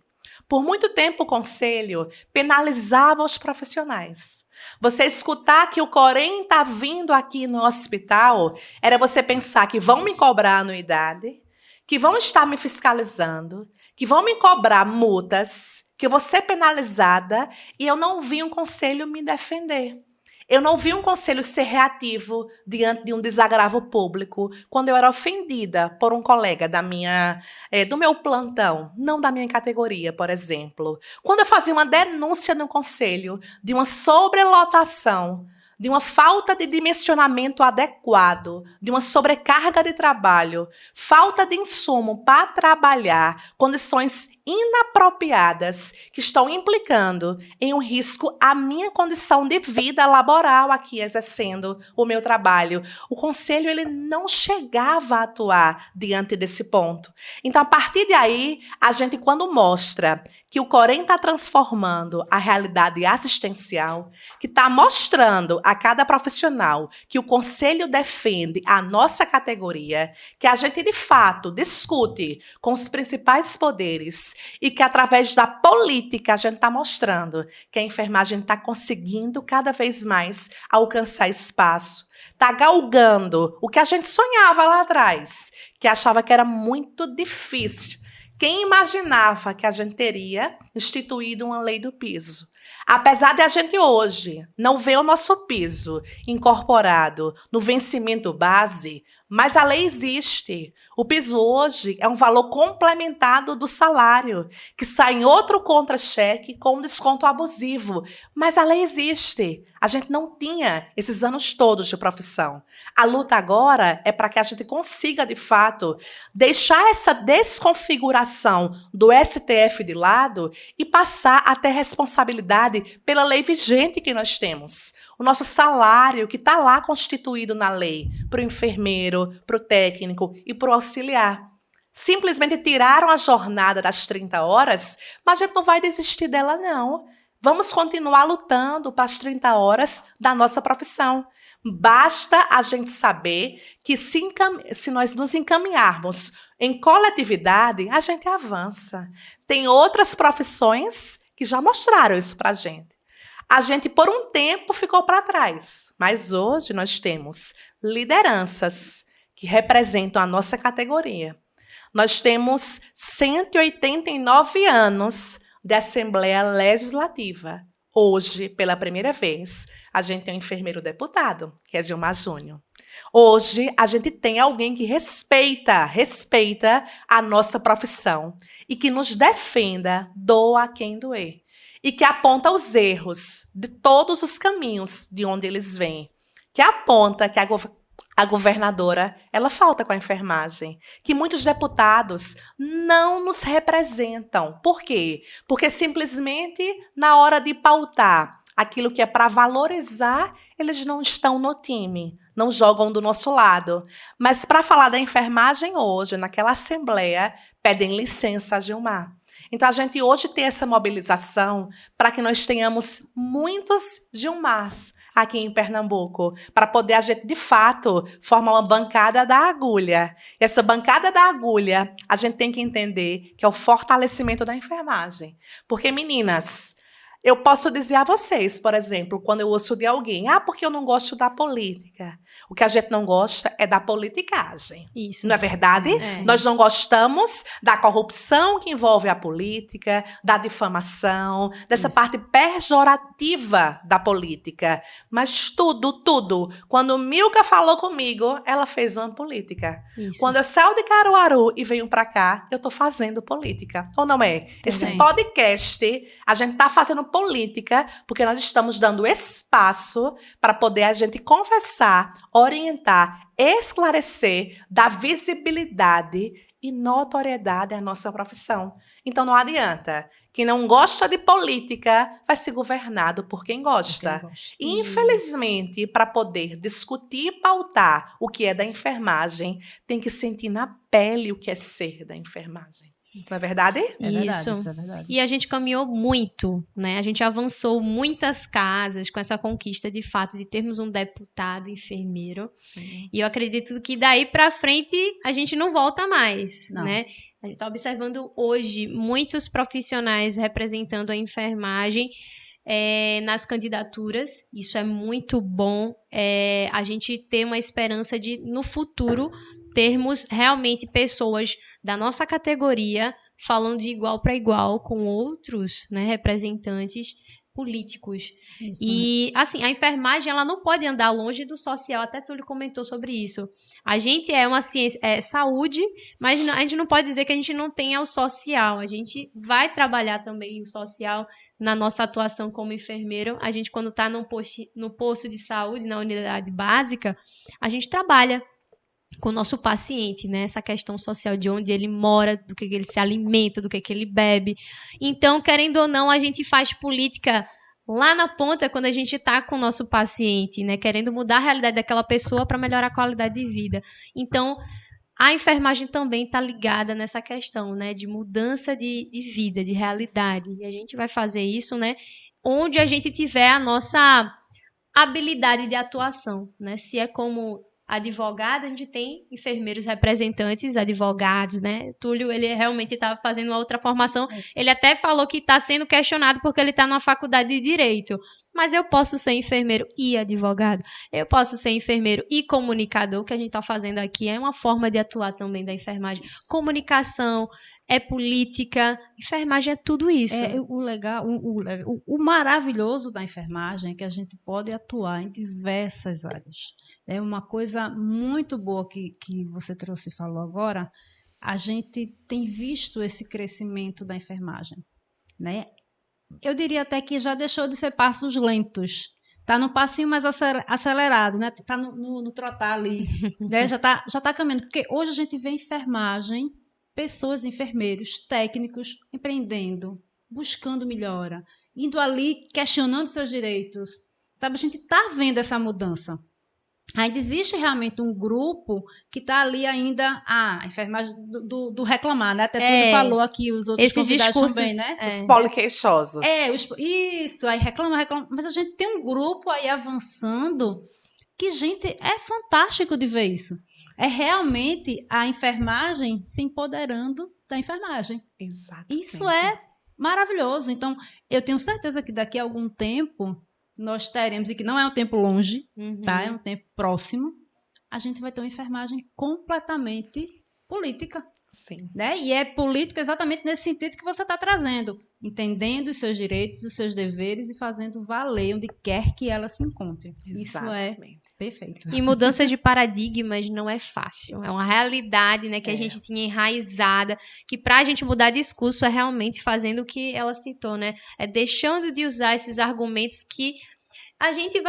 C: Por muito tempo, o conselho penalizava os profissionais. Você escutar que o Corém está vindo aqui no hospital, era você pensar que vão me cobrar anuidade, que vão estar me fiscalizando, que vão me cobrar multas, que eu vou ser penalizada, e eu não vi um conselho me defender. Eu não vi um conselho ser reativo diante de um desagravo público quando eu era ofendida por um colega do meu plantão, não da minha categoria, por exemplo. Quando eu fazia uma denúncia no conselho de uma sobrelotação, de uma falta de dimensionamento adequado, de uma sobrecarga de trabalho, falta de insumo para trabalhar, condições inapropriadas que estão implicando em um risco à minha condição de vida laboral aqui exercendo o meu trabalho. O conselho ele não chegava a atuar diante desse ponto. Então, a partir de aí, a gente quando mostra que o Corém está transformando a realidade assistencial, que está mostrando a cada profissional que o conselho defende a nossa categoria, que a gente de fato discute com os principais poderes e que através da política a gente está mostrando que a enfermagem está conseguindo cada vez mais alcançar espaço, está galgando o que a gente sonhava lá atrás, que achava que era muito difícil. Quem imaginava que a gente teria instituído uma lei do piso? Apesar de a gente hoje não ver o nosso piso incorporado no vencimento base, mas a lei existe. O piso hoje é um valor complementado do salário, que sai em outro contra-cheque com um desconto abusivo. Mas a lei existe. A gente não tinha esses anos todos de profissão. A luta agora é para que a gente consiga, de fato, deixar essa desconfiguração do STF de lado e passar a ter responsabilidade pela lei vigente que nós temos. O nosso salário que está lá constituído na lei para o enfermeiro, para o técnico e para o auxiliar. Simplesmente tiraram a jornada das 30 horas, mas a gente não vai desistir dela, não. Vamos continuar lutando para as 30 horas da nossa profissão. Basta a gente saber que se nós nos encaminharmos em coletividade, a gente avança. Tem outras profissões que já mostraram isso para a gente. A gente, por um tempo, ficou para trás, mas hoje nós temos lideranças que representam a nossa categoria. Nós temos 189 anos de Assembleia Legislativa. Hoje, pela primeira vez, a gente tem um enfermeiro deputado, que é Gilmar Júnior. Hoje, a gente tem alguém que respeita a nossa profissão e que nos defenda, doa quem doer. E que aponta os erros de todos os caminhos de onde eles vêm. Que aponta que a governadora, ela falta com a enfermagem. Que muitos deputados não nos representam. Por quê? Porque simplesmente na hora de pautar aquilo que é para valorizar, eles não estão no time, não jogam do nosso lado. Mas para falar da enfermagem hoje, naquela assembleia, pedem licença a Gilmar. Então, a gente hoje tem essa mobilização para que nós tenhamos muitos Gilmars aqui em Pernambuco, para poder a gente, de fato, formar uma bancada da agulha. E essa bancada da agulha, a gente tem que entender que é o fortalecimento da enfermagem. Porque, meninas, eu posso dizer a vocês, por exemplo, quando eu ouço de alguém, porque eu não gosto da política. O que a gente não gosta é da politicagem.
B: Isso.
C: Não é verdade?
B: É.
C: Nós não gostamos da corrupção que envolve a política, da difamação, dessa parte pejorativa da política. Mas tudo. Quando Milka falou comigo, ela fez uma política.
B: Isso.
C: Quando eu saio de Caruaru e venho para cá, eu estou fazendo política. Ou não é? Esse podcast, a gente está fazendo política porque nós estamos dando espaço para poder a gente conversar, orientar, esclarecer, dar visibilidade e notoriedade à nossa profissão. Então não adianta. Quem não gosta de política vai ser governado por quem gosta. E, infelizmente, para poder discutir e pautar o que é da enfermagem, tem que sentir na pele o que é ser da enfermagem. Não é verdade?
B: Isso.
A: É verdade.
B: E a gente caminhou muito, né? A gente avançou muitas casas com essa conquista, de fato, de termos um deputado enfermeiro.
C: Sim.
B: E eu acredito que daí pra frente a gente não volta mais,
A: Não.
B: né? A gente tá observando hoje muitos profissionais representando a enfermagem nas candidaturas. Isso é muito bom. A gente ter uma esperança de, no futuro, termos realmente pessoas da nossa categoria falando de igual para igual com outros, né, representantes políticos.
A: Isso.
B: E, assim, a enfermagem, ela não pode andar longe do social, até Túlio comentou sobre isso. A gente é uma ciência, saúde, mas a gente não pode dizer que a gente não tenha o social. A gente vai trabalhar também o social na nossa atuação como enfermeiro. A gente, quando está no posto de saúde, na unidade básica, a gente trabalha. com o nosso paciente, né? Essa questão social de onde ele mora, do que ele se alimenta, do que ele bebe. Então, querendo ou não, a gente faz política lá na ponta quando a gente está com o nosso paciente, né? Querendo mudar a realidade daquela pessoa para melhorar a qualidade de vida. Então, a enfermagem também está ligada nessa questão, né? De mudança de vida, de realidade. E a gente vai fazer isso, né? Onde a gente tiver a nossa habilidade de atuação, né? Se é como advogado, a gente tem enfermeiros representantes, advogados, né? Túlio, ele realmente está fazendo uma outra formação. Ele até falou que está sendo questionado porque ele está numa faculdade de Direito. Mas eu posso ser enfermeiro e advogado. Eu posso ser enfermeiro e comunicador. O que a gente está fazendo aqui é uma forma de atuar também da enfermagem. Comunicação, é política, enfermagem é tudo isso.
A: O legal, o maravilhoso da enfermagem é que a gente pode atuar em diversas áreas. É uma coisa muito boa que você trouxe e falou agora. A gente tem visto esse crescimento da enfermagem, né? Eu diria até que já deixou de ser passos lentos. Está num passinho mais acelerado, né? Está no trotar ali, né? Já tá caminhando. Porque hoje a gente vê enfermagem, pessoas, enfermeiros, técnicos, empreendendo, buscando melhora, indo ali, questionando seus direitos. Sabe, a gente está vendo essa mudança. Ainda existe realmente um grupo que está ali ainda, a enfermagem do reclamar, né? Até tu falou aqui, os outros
B: esses
A: convidados
B: discursos,
A: também, né?
C: Os poliqueixosos.
A: Isso, aí reclama. Mas a gente tem um grupo aí avançando que, gente, é fantástico de ver isso. É realmente a enfermagem se empoderando da enfermagem.
C: Exatamente.
A: Isso é maravilhoso. Então, eu tenho certeza que daqui a algum tempo nós teremos, e que não é um tempo longe, tá? É um tempo próximo, a gente vai ter uma enfermagem completamente política.
C: Sim.
A: Né? E é política exatamente nesse sentido que você está trazendo, entendendo os seus direitos, os seus deveres e fazendo valer onde quer que ela se encontre.
C: Exatamente.
A: Isso é perfeito.
B: E mudança de paradigmas não é fácil. É uma realidade, né, que a gente tinha enraizada, que para a gente mudar discurso é realmente fazendo o que ela citou, né? É deixando de usar esses argumentos que a gente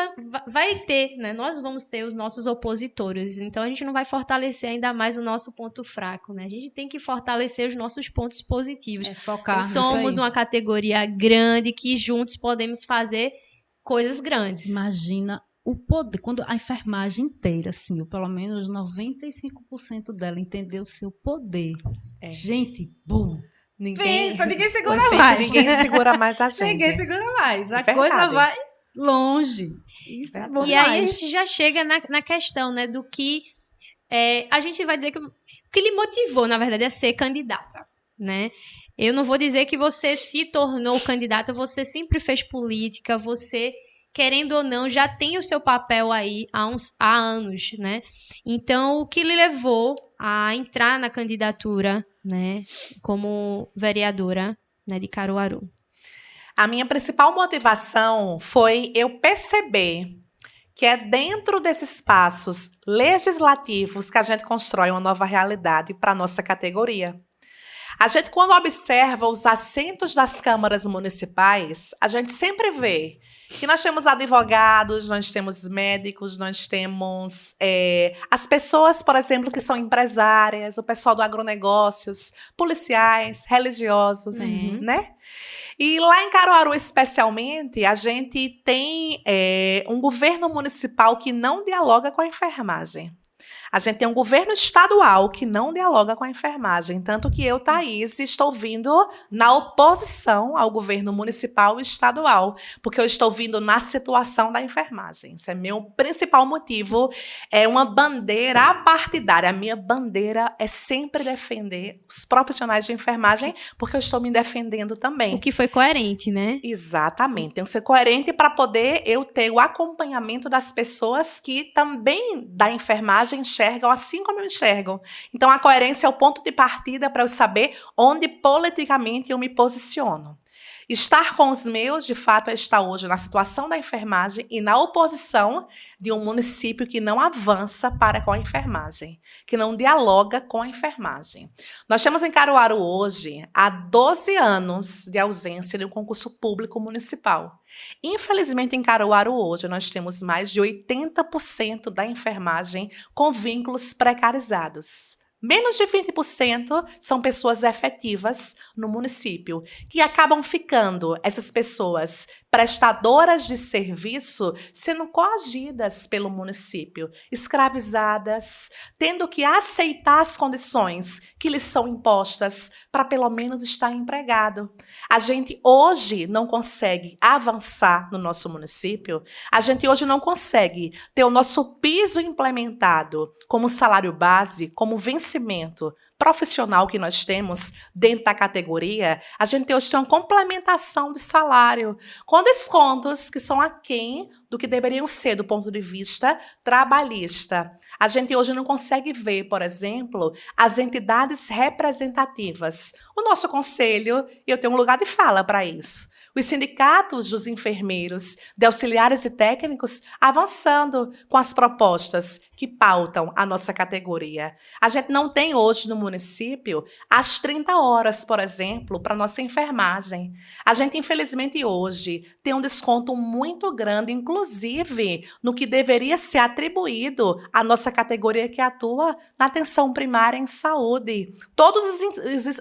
B: vai ter, né? Nós vamos ter os nossos opositores, então a gente não vai fortalecer ainda mais o nosso ponto fraco, né? A gente tem que fortalecer os nossos pontos positivos.
A: Focar.
B: Somos uma categoria grande que juntos podemos fazer coisas grandes.
A: Imagina o poder, quando a enfermagem inteira, assim, ou pelo menos 95% dela entender o seu poder. Gente, bom. Ninguém segura mais.
C: Ninguém segura mais a gente.
A: Ninguém segura mais. A coisa vai longe. Isso é bom.
B: E aí a gente já chega na questão, né, do que a gente vai dizer que o que lhe motivou, na verdade, a ser candidata, né? Eu não vou dizer que você se tornou candidata, você sempre fez política, você, querendo ou não, já tem o seu papel aí há anos, né? Então, o que lhe levou a entrar na candidatura, né, como vereadora, né, de Caruaru?
C: A minha principal motivação foi eu perceber que é dentro desses espaços legislativos que a gente constrói uma nova realidade para a nossa categoria. A gente, quando observa os assentos das câmaras municipais, a gente sempre vê que nós temos advogados, nós temos médicos, nós temos as pessoas, por exemplo, que são empresárias, o pessoal do agronegócios, policiais, religiosos, né? E lá em Caruaru, especialmente, a gente tem um governo municipal que não dialoga com a enfermagem. A gente tem um governo estadual que não dialoga com a enfermagem. Tanto que eu, Thaís, estou vindo na oposição ao governo municipal e estadual, porque eu estou vindo na situação da enfermagem. Esse é meu principal motivo. É uma bandeira apartidária. A minha bandeira é sempre defender os profissionais de enfermagem, porque eu estou me defendendo também.
B: O que foi coerente, né?
C: Exatamente. Tenho que ser coerente para poder eu ter o acompanhamento das pessoas que também da enfermagem enxergam assim como eu enxergo. Então, a coerência é o ponto de partida para eu saber onde politicamente eu me posiciono. Estar com os meus, de fato, é estar hoje na situação da enfermagem e na oposição de um município que não avança para com a enfermagem, que não dialoga com a enfermagem. Nós temos em Caruaru hoje há 12 anos de ausência de um concurso público municipal. Infelizmente, em Caruaru hoje nós temos mais de 80% da enfermagem com vínculos precarizados. Menos de 20% são pessoas efetivas no município, que acabam ficando, essas pessoas prestadoras de serviço, sendo coagidas pelo município, escravizadas, tendo que aceitar as condições que lhes são impostas para pelo menos estar empregado. A gente hoje não consegue avançar no nosso município, a gente hoje não consegue ter o nosso piso implementado como salário base, como vencimento profissional que nós temos dentro da categoria. A gente hoje tem uma complementação de salário, com descontos que são aquém do que deveriam ser do ponto de vista trabalhista. A gente hoje não consegue ver, por exemplo, as entidades representativas. O nosso conselho, eu tenho um lugar de fala para isso. Os sindicatos dos enfermeiros, de auxiliares e técnicos, avançando com as propostas que pautam a nossa categoria. A gente não tem hoje no município as 30 horas, por exemplo, para a nossa enfermagem. A gente, infelizmente, hoje tem um desconto muito grande, inclusive no que deveria ser atribuído à nossa categoria que atua na atenção primária em saúde. Todos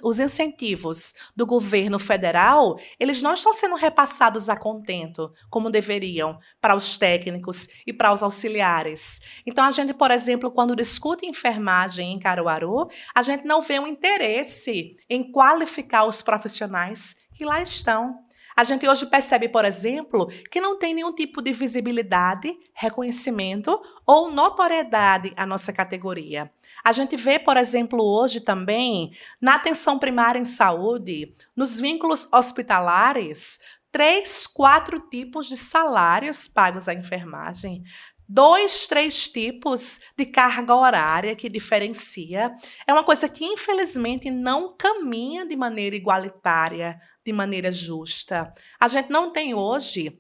C: os incentivos do governo federal, eles não estão sendo repassados a contento, como deveriam, para os técnicos e para os auxiliares. Então, a gente, por exemplo, quando discute enfermagem em Caruaru, a gente não vê um interesse em qualificar os profissionais que lá estão. A gente hoje percebe, por exemplo, que não tem nenhum tipo de visibilidade, reconhecimento ou notoriedade à nossa categoria. A gente vê, por exemplo, hoje também, na atenção primária em saúde, nos vínculos hospitalares, 3, 4 tipos de salários pagos à enfermagem. 2, 3 tipos de carga horária que diferencia. É uma coisa que, infelizmente, não caminha de maneira igualitária, de maneira justa. A gente não tem hoje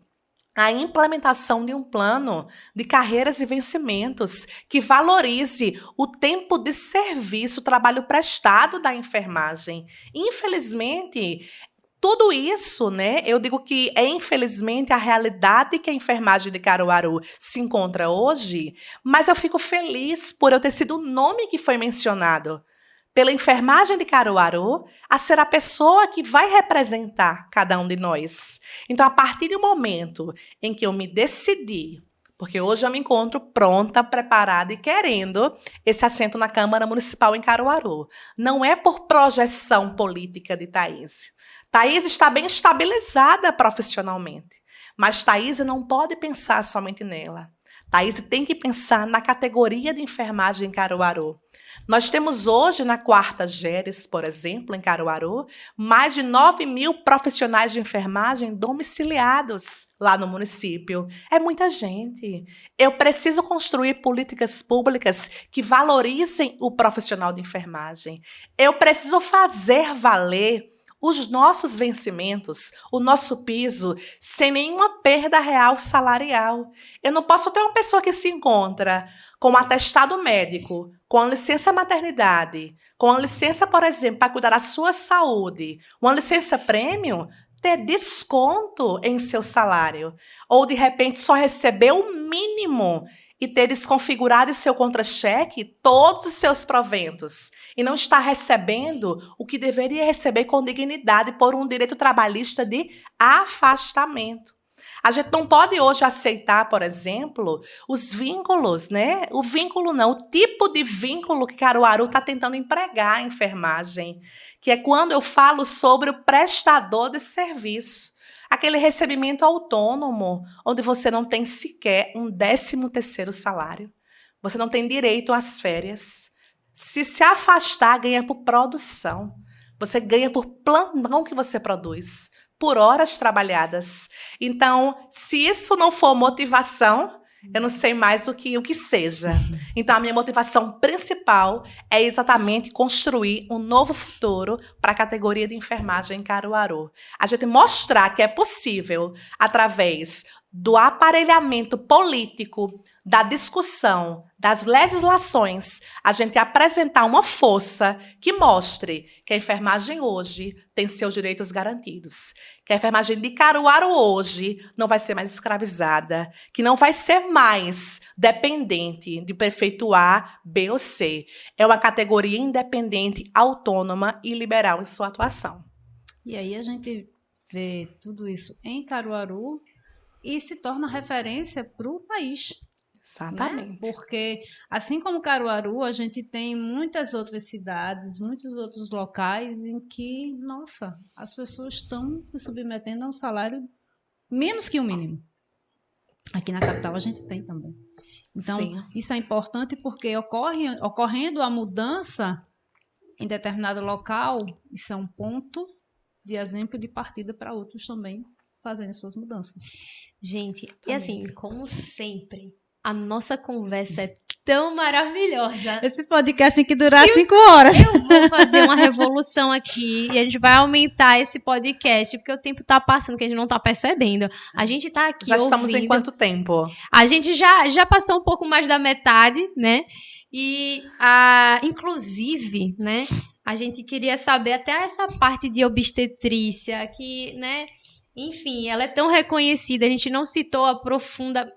C: a implementação de um plano de carreiras e vencimentos que valorize o tempo de serviço, o trabalho prestado da enfermagem. Infelizmente, tudo isso, né? Eu digo que é, infelizmente, a realidade que a enfermagem de Caruaru se encontra hoje, mas eu fico feliz por eu ter sido o nome que foi mencionado pela enfermagem de Caruaru a ser a pessoa que vai representar cada um de nós. Então, a partir do momento em que eu me decidi, porque hoje eu me encontro pronta, preparada e querendo esse assento na Câmara Municipal em Caruaru, não é por projeção política de Thaís. Thaís está bem estabilizada profissionalmente, mas Thaís não pode pensar somente nela. Thaís tem que pensar na categoria de enfermagem em Caruaru. Nós temos hoje, na 4ª GERES, por exemplo, em Caruaru, mais de 9.000 profissionais de enfermagem domiciliados lá no município. É muita gente. Eu preciso construir políticas públicas que valorizem o profissional de enfermagem. Eu preciso fazer valer os nossos vencimentos, o nosso piso, sem nenhuma perda real salarial. Eu não posso ter uma pessoa que se encontra com um atestado médico, com a licença maternidade, com a licença, por exemplo, para cuidar da sua saúde, uma licença prêmio, ter desconto em seu salário. Ou, de repente, só receber o mínimo e ter desconfigurado em seu contra-cheque todos os seus proventos e não estar recebendo o que deveria receber com dignidade por um direito trabalhista de afastamento. A gente não pode hoje aceitar, por exemplo, os vínculos, né? O vínculo não, o tipo de vínculo que Caruaru está tentando empregar a enfermagem, que é quando eu falo sobre o prestador de serviço. Aquele recebimento autônomo, onde você não tem sequer um 13º salário. Você não tem direito às férias. Se afastar, ganha por produção. Você ganha por plantão que você produz, por horas trabalhadas. Então, se isso não for motivação, Eu não sei mais o que seja. Então, a minha motivação principal é exatamente construir um novo futuro para a categoria de enfermagem em Caruaru. A gente mostrar que é possível, através do aparelhamento político, da discussão, das legislações, a gente apresentar uma força que mostre que a enfermagem hoje tem seus direitos garantidos, que a enfermagem de Caruaru hoje não vai ser mais escravizada, que não vai ser mais dependente de prefeito A, B ou C. É uma categoria independente, autônoma e liberal em sua atuação.
A: E aí a gente vê tudo isso em Caruaru e se torna referência para o país.
C: Exatamente.
A: Né? Porque, assim como Caruaru, a gente tem muitas outras cidades, muitos outros locais em que, nossa, as pessoas estão se submetendo a um salário menos que o mínimo. Aqui na capital a gente tem também. Então, sim, isso é importante porque ocorrendo a mudança em determinado local, isso é um ponto de exemplo de partida para outros também fazerem suas mudanças.
B: Gente, exatamente. E assim, como sempre, a nossa conversa é tão maravilhosa.
A: Esse podcast tem que durar 5 horas.
B: Eu vou fazer uma revolução aqui e a gente vai aumentar esse podcast, porque o tempo tá passando, que a gente não tá percebendo. A gente tá aqui
C: já
B: ouvindo.
C: Estamos em quanto tempo?
B: A gente já passou um pouco mais da metade, né? E, inclusive, né, a gente queria saber até essa parte de obstetrícia, que, né, enfim, ela é tão reconhecida, a gente não citou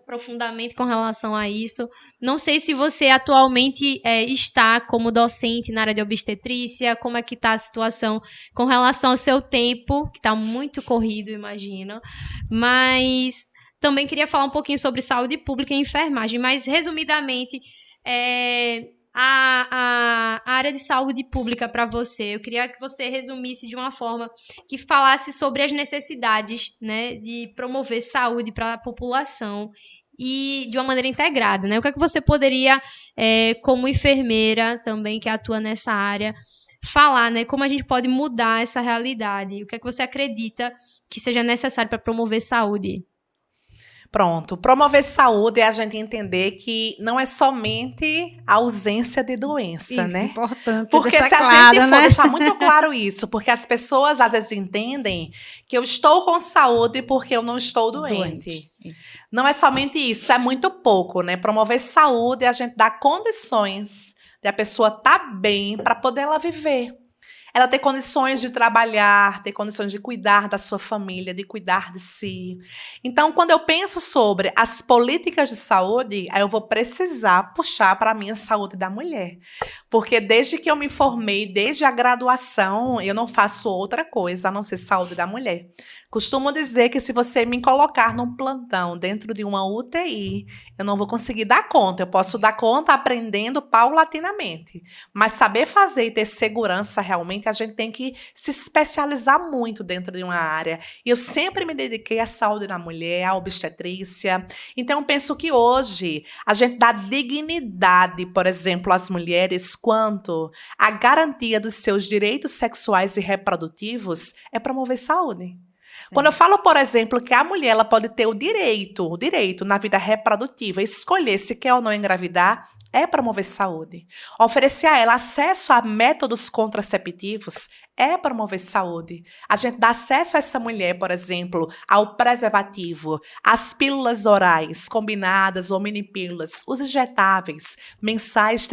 B: profundamente com relação a isso. Não sei se você atualmente está como docente na área de obstetrícia, como é que está a situação com relação ao seu tempo, que está muito corrido, imagino. Mas também queria falar um pouquinho sobre saúde pública e enfermagem, mas resumidamente, a área de saúde pública para você. Eu queria que você resumisse de uma forma que falasse sobre as necessidades, né, de promover saúde para a população e de uma maneira integrada, né? O que é que você poderia, como enfermeira também que atua nessa área, falar, né? Como a gente pode mudar essa realidade? O que é que você acredita que seja necessário para promover saúde?
C: Pronto, promover saúde é a gente entender que não é somente a ausência de doença,
A: isso,
C: né?
A: Importante.
C: Porque se a gente for deixar muito claro isso, porque as pessoas às vezes entendem que eu estou com saúde porque eu não estou doente.
A: Isso.
C: Não é somente isso, é muito pouco, né? Promover saúde é a gente dar condições de a pessoa estar bem para poder ela viver. Ela ter condições de trabalhar, ter condições de cuidar da sua família, de cuidar de si. Então, quando eu penso sobre as políticas de saúde, aí eu vou precisar puxar para a minha saúde da mulher. Porque desde que eu me formei, desde a graduação, eu não faço outra coisa a não ser saúde da mulher. Costumo dizer que se você me colocar num plantão dentro de uma UTI, eu não vou conseguir dar conta. Eu posso dar conta aprendendo paulatinamente. Mas saber fazer e ter segurança realmente, a gente tem que se especializar muito dentro de uma área. E eu sempre me dediquei à saúde da mulher, à obstetrícia. Então, eu penso que hoje a gente dá dignidade, por exemplo, às mulheres quanto à garantia dos seus direitos sexuais e reprodutivos é promover saúde. Sim. Quando eu falo, por exemplo, que a mulher ela pode ter o direito na vida reprodutiva, escolher se quer ou não engravidar, é promover saúde. Oferecer a ela acesso a métodos contraceptivos é promover saúde. A gente dá acesso a essa mulher, por exemplo, ao preservativo, às pílulas orais combinadas ou minipílulas, os injetáveis, mensais,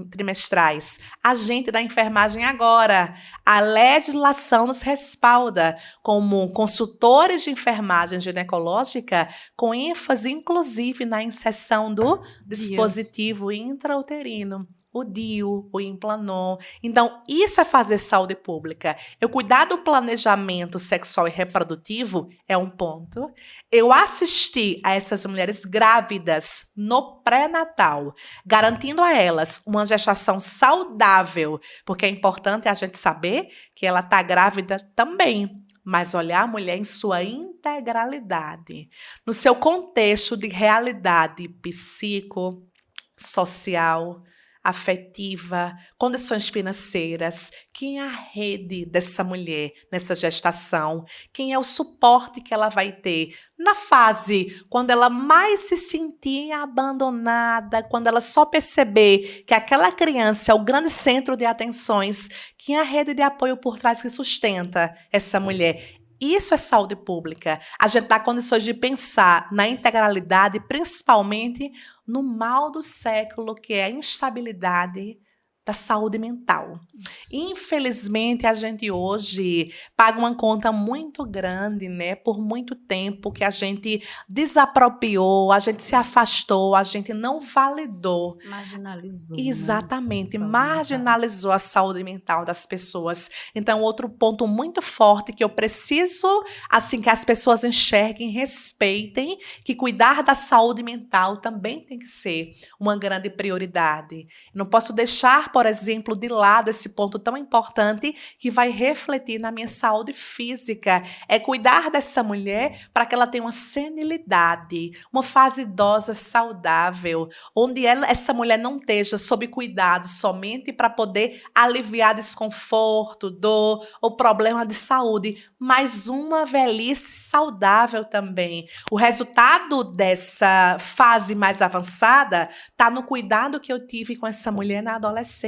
C: trimestrais. A gente da enfermagem agora, a legislação nos respalda como consultores de enfermagem ginecológica com ênfase, inclusive, na inserção do dispositivo intrauterino. O DIU, o Implanon. Então, isso é fazer saúde pública. Eu cuidar do planejamento sexual e reprodutivo é um ponto. Eu assistir a essas mulheres grávidas no pré-natal, garantindo a elas uma gestação saudável, porque é importante a gente saber que ela está grávida também. Mas olhar a mulher em sua integralidade, no seu contexto de realidade psicossocial, afetiva, condições financeiras, quem é a rede dessa mulher nessa gestação, quem é o suporte que ela vai ter na fase quando ela mais se sentir abandonada, quando ela só perceber que aquela criança é o grande centro de atenções, quem é a rede de apoio por trás que sustenta essa mulher. Isso é saúde pública. A gente dá condições de pensar na integralidade, principalmente no mal do século, que é a instabilidade da saúde mental. Infelizmente, a gente hoje paga uma conta muito grande, né? Por muito tempo que a gente desapropriou, a gente se afastou, a gente não validou.
A: Marginalizou.
C: Exatamente,
A: Né?
C: marginalizou a saúde mental das pessoas. Então, outro ponto muito forte que eu preciso, assim, que as pessoas enxerguem, respeitem, que cuidar da saúde mental também tem que ser uma grande prioridade. Não posso deixar, por exemplo, de lado esse ponto tão importante que vai refletir na minha saúde física. É cuidar dessa mulher para que ela tenha uma senilidade, uma fase idosa saudável, onde essa mulher não esteja sob cuidado somente para poder aliviar desconforto, dor ou problema de saúde, mas uma velhice saudável também. O resultado dessa fase mais avançada está no cuidado que eu tive com essa mulher na adolescência,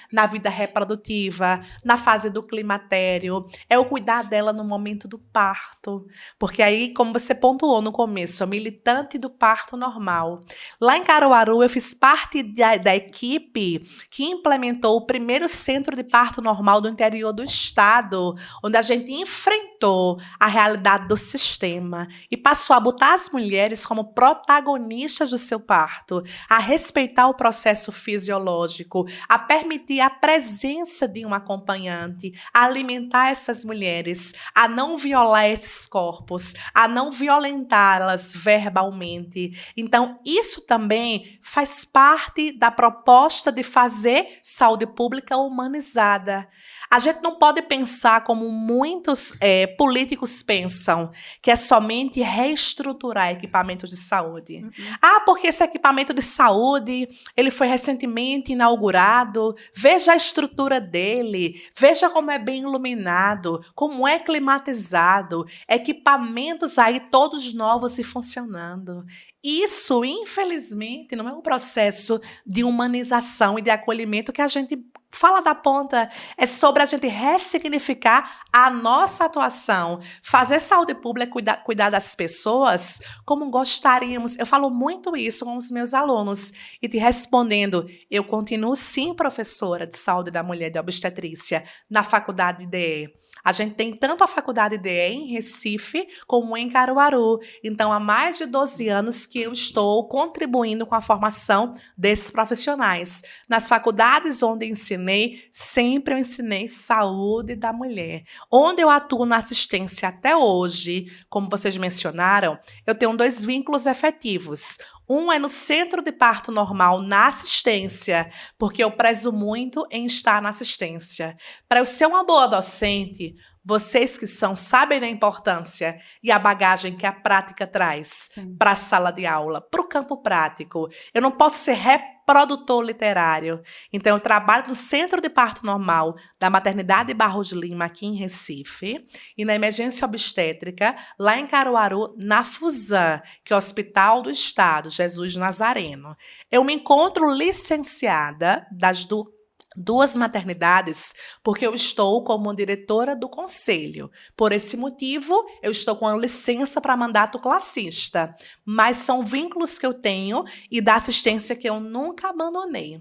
C: na vida reprodutiva, na fase do climatério. É o cuidar dela no momento do parto. Porque aí, como você pontuou no começo, sou militante do parto normal. Lá em Caruaru, eu fiz parte da equipe que implementou o primeiro centro de parto normal do interior do estado, onde a gente enfrentou a realidade do sistema e passou a botar as mulheres como protagonistas do seu parto, a respeitar o processo fisiológico, a permitir a presença de um acompanhante, a alimentar essas mulheres, a não violar esses corpos, a não violentá-las verbalmente. Então, isso também faz parte da proposta de fazer saúde pública humanizada. A gente não pode pensar como muitos políticos pensam, que é somente reestruturar equipamentos de saúde. Porque esse equipamento de saúde ele foi recentemente inaugurado, veja a estrutura dele, veja como é bem iluminado, como é climatizado, equipamentos aí todos novos e funcionando. Isso, infelizmente, não é um processo de humanização e de acolhimento que a gente fala da ponta. É sobre a gente ressignificar a nossa atuação, fazer saúde pública, cuidar das pessoas como gostaríamos. Eu falo muito isso com os meus alunos e te respondendo, eu continuo sim professora de saúde da mulher de obstetrícia na faculdade de DE. A gente tem tanto a faculdade de DE em Recife como em Caruaru. Então, há mais de 12 anos que eu estou contribuindo com a formação desses profissionais. Nas faculdades onde ensinei, sempre eu ensinei saúde da mulher. Onde eu atuo na assistência até hoje, como vocês mencionaram, eu tenho 2 vínculos efetivos. Um é no centro de parto normal, na assistência, porque eu prezo muito em estar na assistência. Para eu ser uma boa docente, vocês que sabem da importância e a bagagem que a prática traz para a sala de aula, para o campo prático. Eu não posso ser reprodutor literário. Então, eu trabalho no Centro de Parto Normal da Maternidade Barros de Lima, aqui em Recife, e na emergência obstétrica, lá em Caruaru, na FUSAM, que é o Hospital do Estado, Jesus Nazareno. Eu me encontro licenciada das 2 maternidades, porque eu estou como diretora do conselho. Por esse motivo, eu estou com a licença para mandato classista. Mas são vínculos que eu tenho e da assistência que eu nunca abandonei.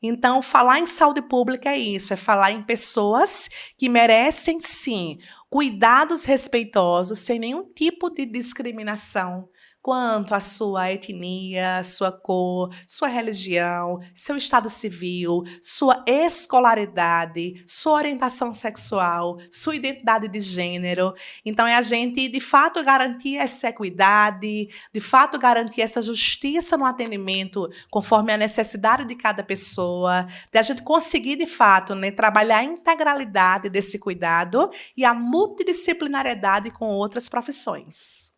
C: Então, falar em saúde pública é isso, é falar em pessoas que merecem, sim, cuidados respeitosos, sem nenhum tipo de discriminação, quanto à sua etnia, sua cor, sua religião, seu estado civil, sua escolaridade, sua orientação sexual, sua identidade de gênero. Então, é a gente, de fato, garantir essa equidade, de fato, garantir essa justiça no atendimento conforme a necessidade de cada pessoa, de a gente conseguir, de fato, né, trabalhar a integralidade desse cuidado e a multidisciplinariedade com outras profissões.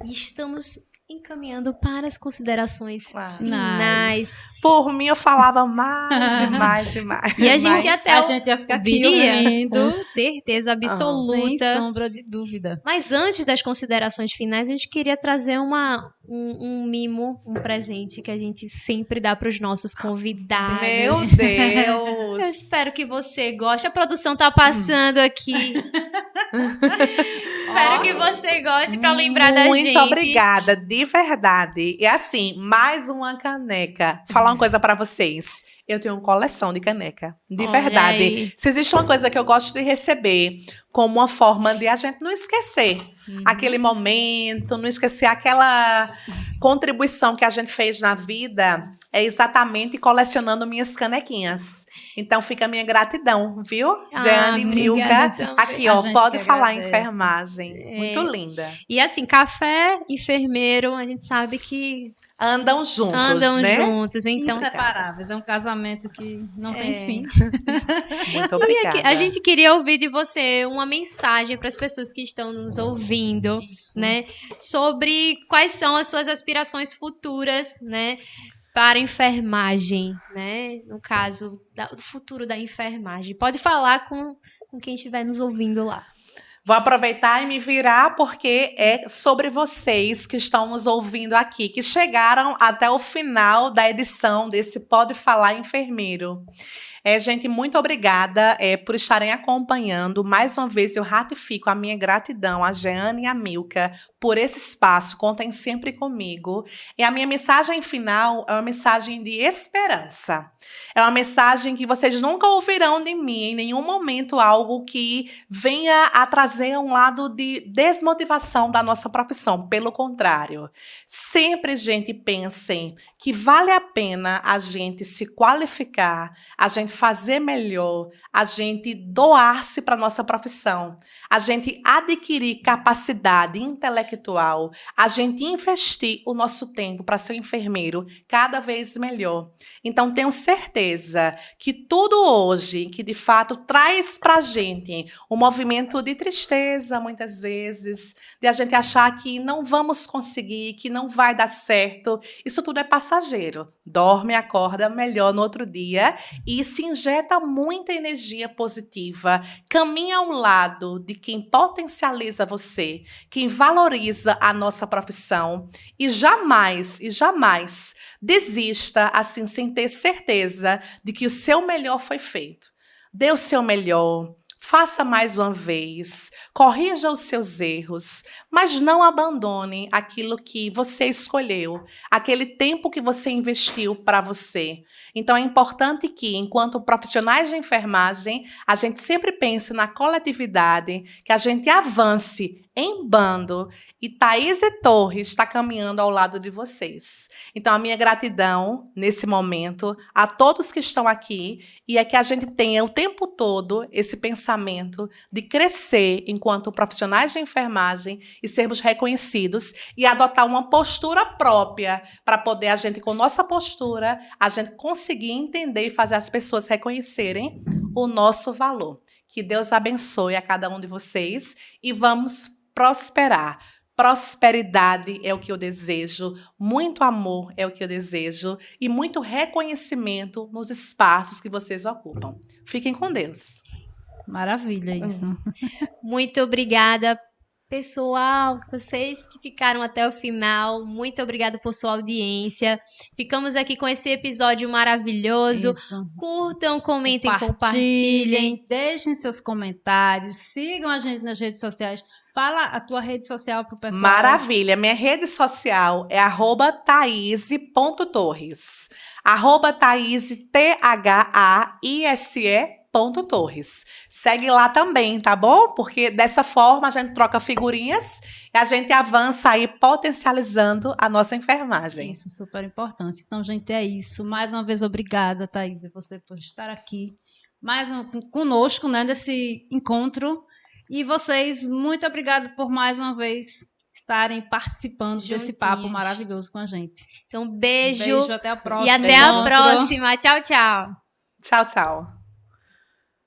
B: Estamos encaminhando para as considerações
C: Ah.
B: finais.
C: Por mim, eu falava mais e mais e mais.
B: E a gente
C: Mas-
B: até
A: A gente ia ficar aqui
B: ouviria,
A: ouvindo,
B: com certeza
A: sem
B: absoluta.
A: sombra de dúvida.
B: Mas antes das considerações finais, a gente queria trazer um mimo, um presente que a gente sempre dá para os nossos convidados.
C: Meu
B: Eu
C: Deus!
B: espero que você goste. A produção tá passando aqui. Espero que você goste para lembrar da gente.
C: Muito obrigada, de verdade. E assim, mais uma caneca. Falar uma coisa pra vocês. Eu tenho uma coleção de caneca. De
B: Olha
C: verdade.
B: aí.
C: Se existe uma coisa que eu gosto de receber como uma forma de a gente não esquecer aquele momento, não esquecer aquela contribuição que a gente fez na vida, é exatamente colecionando minhas canequinhas. Então fica a minha gratidão, viu? Jeane, Milka.
B: obrigada também.
C: Aqui,
A: A
C: ó,
A: gente
C: pode
A: que
C: falar
A: agradece.
C: enfermagem. Muito linda.
B: E assim, café, enfermeiro, a gente sabe que
C: Andam juntos,
B: andam
C: né?
B: juntos. Então,
A: Inseparáveis. É um casamento que não tem fim.
C: Muito
B: E
C: obrigada.
B: aqui, a gente queria ouvir de você uma mensagem para as pessoas que estão nos ouvindo,
A: Isso.
B: né? Sobre quais são as suas aspirações futuras, né? Para a enfermagem, né? No caso, do futuro da enfermagem. Pode falar com quem estiver nos ouvindo lá.
C: Vou aproveitar e me virar porque é sobre vocês que estão nos ouvindo aqui, que chegaram até o final da edição desse Pode Falar Enfermeiro. Gente, muito obrigada por estarem acompanhando. Mais uma vez, eu ratifico a minha gratidão a Jeane e a Milka por esse espaço. Contem sempre comigo. E a minha mensagem final é uma mensagem de esperança. É uma mensagem que vocês nunca ouvirão de mim, em nenhum momento, algo que venha a trazer um lado de desmotivação da nossa profissão. Pelo contrário, sempre, gente, pensem que vale a pena a gente se qualificar, a gente fazer melhor, a gente doar-se para a nossa profissão, a gente adquirir capacidade intelectual, a gente investir o nosso tempo para ser um enfermeiro cada vez melhor. Então, tenho certeza que tudo hoje, que de fato traz para a gente um movimento de tristeza, muitas vezes, de a gente achar que não vamos conseguir, que não vai dar certo, isso tudo é passageiro. Dorme, acorda melhor no outro dia e se injeta muita energia positiva. Caminha ao lado de quem potencializa você, quem valoriza a nossa profissão e jamais desista assim sem ter certeza de que o seu melhor foi feito. Dê o seu melhor. Faça mais uma vez, corrija os seus erros, mas não abandone aquilo que você escolheu, aquele tempo que você investiu para você. Então é importante que, enquanto profissionais de enfermagem, a gente sempre pense na coletividade, que a gente avance em bando e Thaís e Torres está caminhando ao lado de vocês. Então a minha gratidão nesse momento a todos que estão aqui e é que a gente tenha o tempo todo esse pensamento de crescer enquanto profissionais de enfermagem e sermos reconhecidos e adotar uma postura própria para poder a gente, com nossa postura, a gente conseguir entender e fazer as pessoas reconhecerem o nosso valor. Que Deus abençoe a cada um de vocês e vamos prosperar. Prosperidade é o que eu desejo, muito amor é o que eu desejo e muito reconhecimento nos espaços que vocês ocupam. Fiquem com Deus.
A: Maravilha isso.
B: Muito obrigada, pessoal, vocês que ficaram até o final. Muito obrigada por sua audiência. Ficamos aqui com esse episódio maravilhoso.
A: Isso.
B: Curtam, comentem, compartilhem.
A: Deixem seus comentários, sigam a gente nas redes sociais. Fala a tua rede social pro pessoal.
C: Maravilha. Minha rede social é @thaise.torres. @thaise, THAISE.torres. Segue lá também, tá bom? Porque dessa forma a gente troca figurinhas e a gente avança aí potencializando a nossa enfermagem.
A: Isso, super importante. Então, gente, é isso. Mais uma vez, obrigada, Thaís, você por estar aqui conosco, né, nesse encontro. E vocês, muito obrigada por mais uma vez estarem participando desse papo maravilhoso com a gente.
B: Então, beijo
A: Beijo, até a próxima.
B: e até a próxima. Tchau, tchau.
C: Tchau, tchau.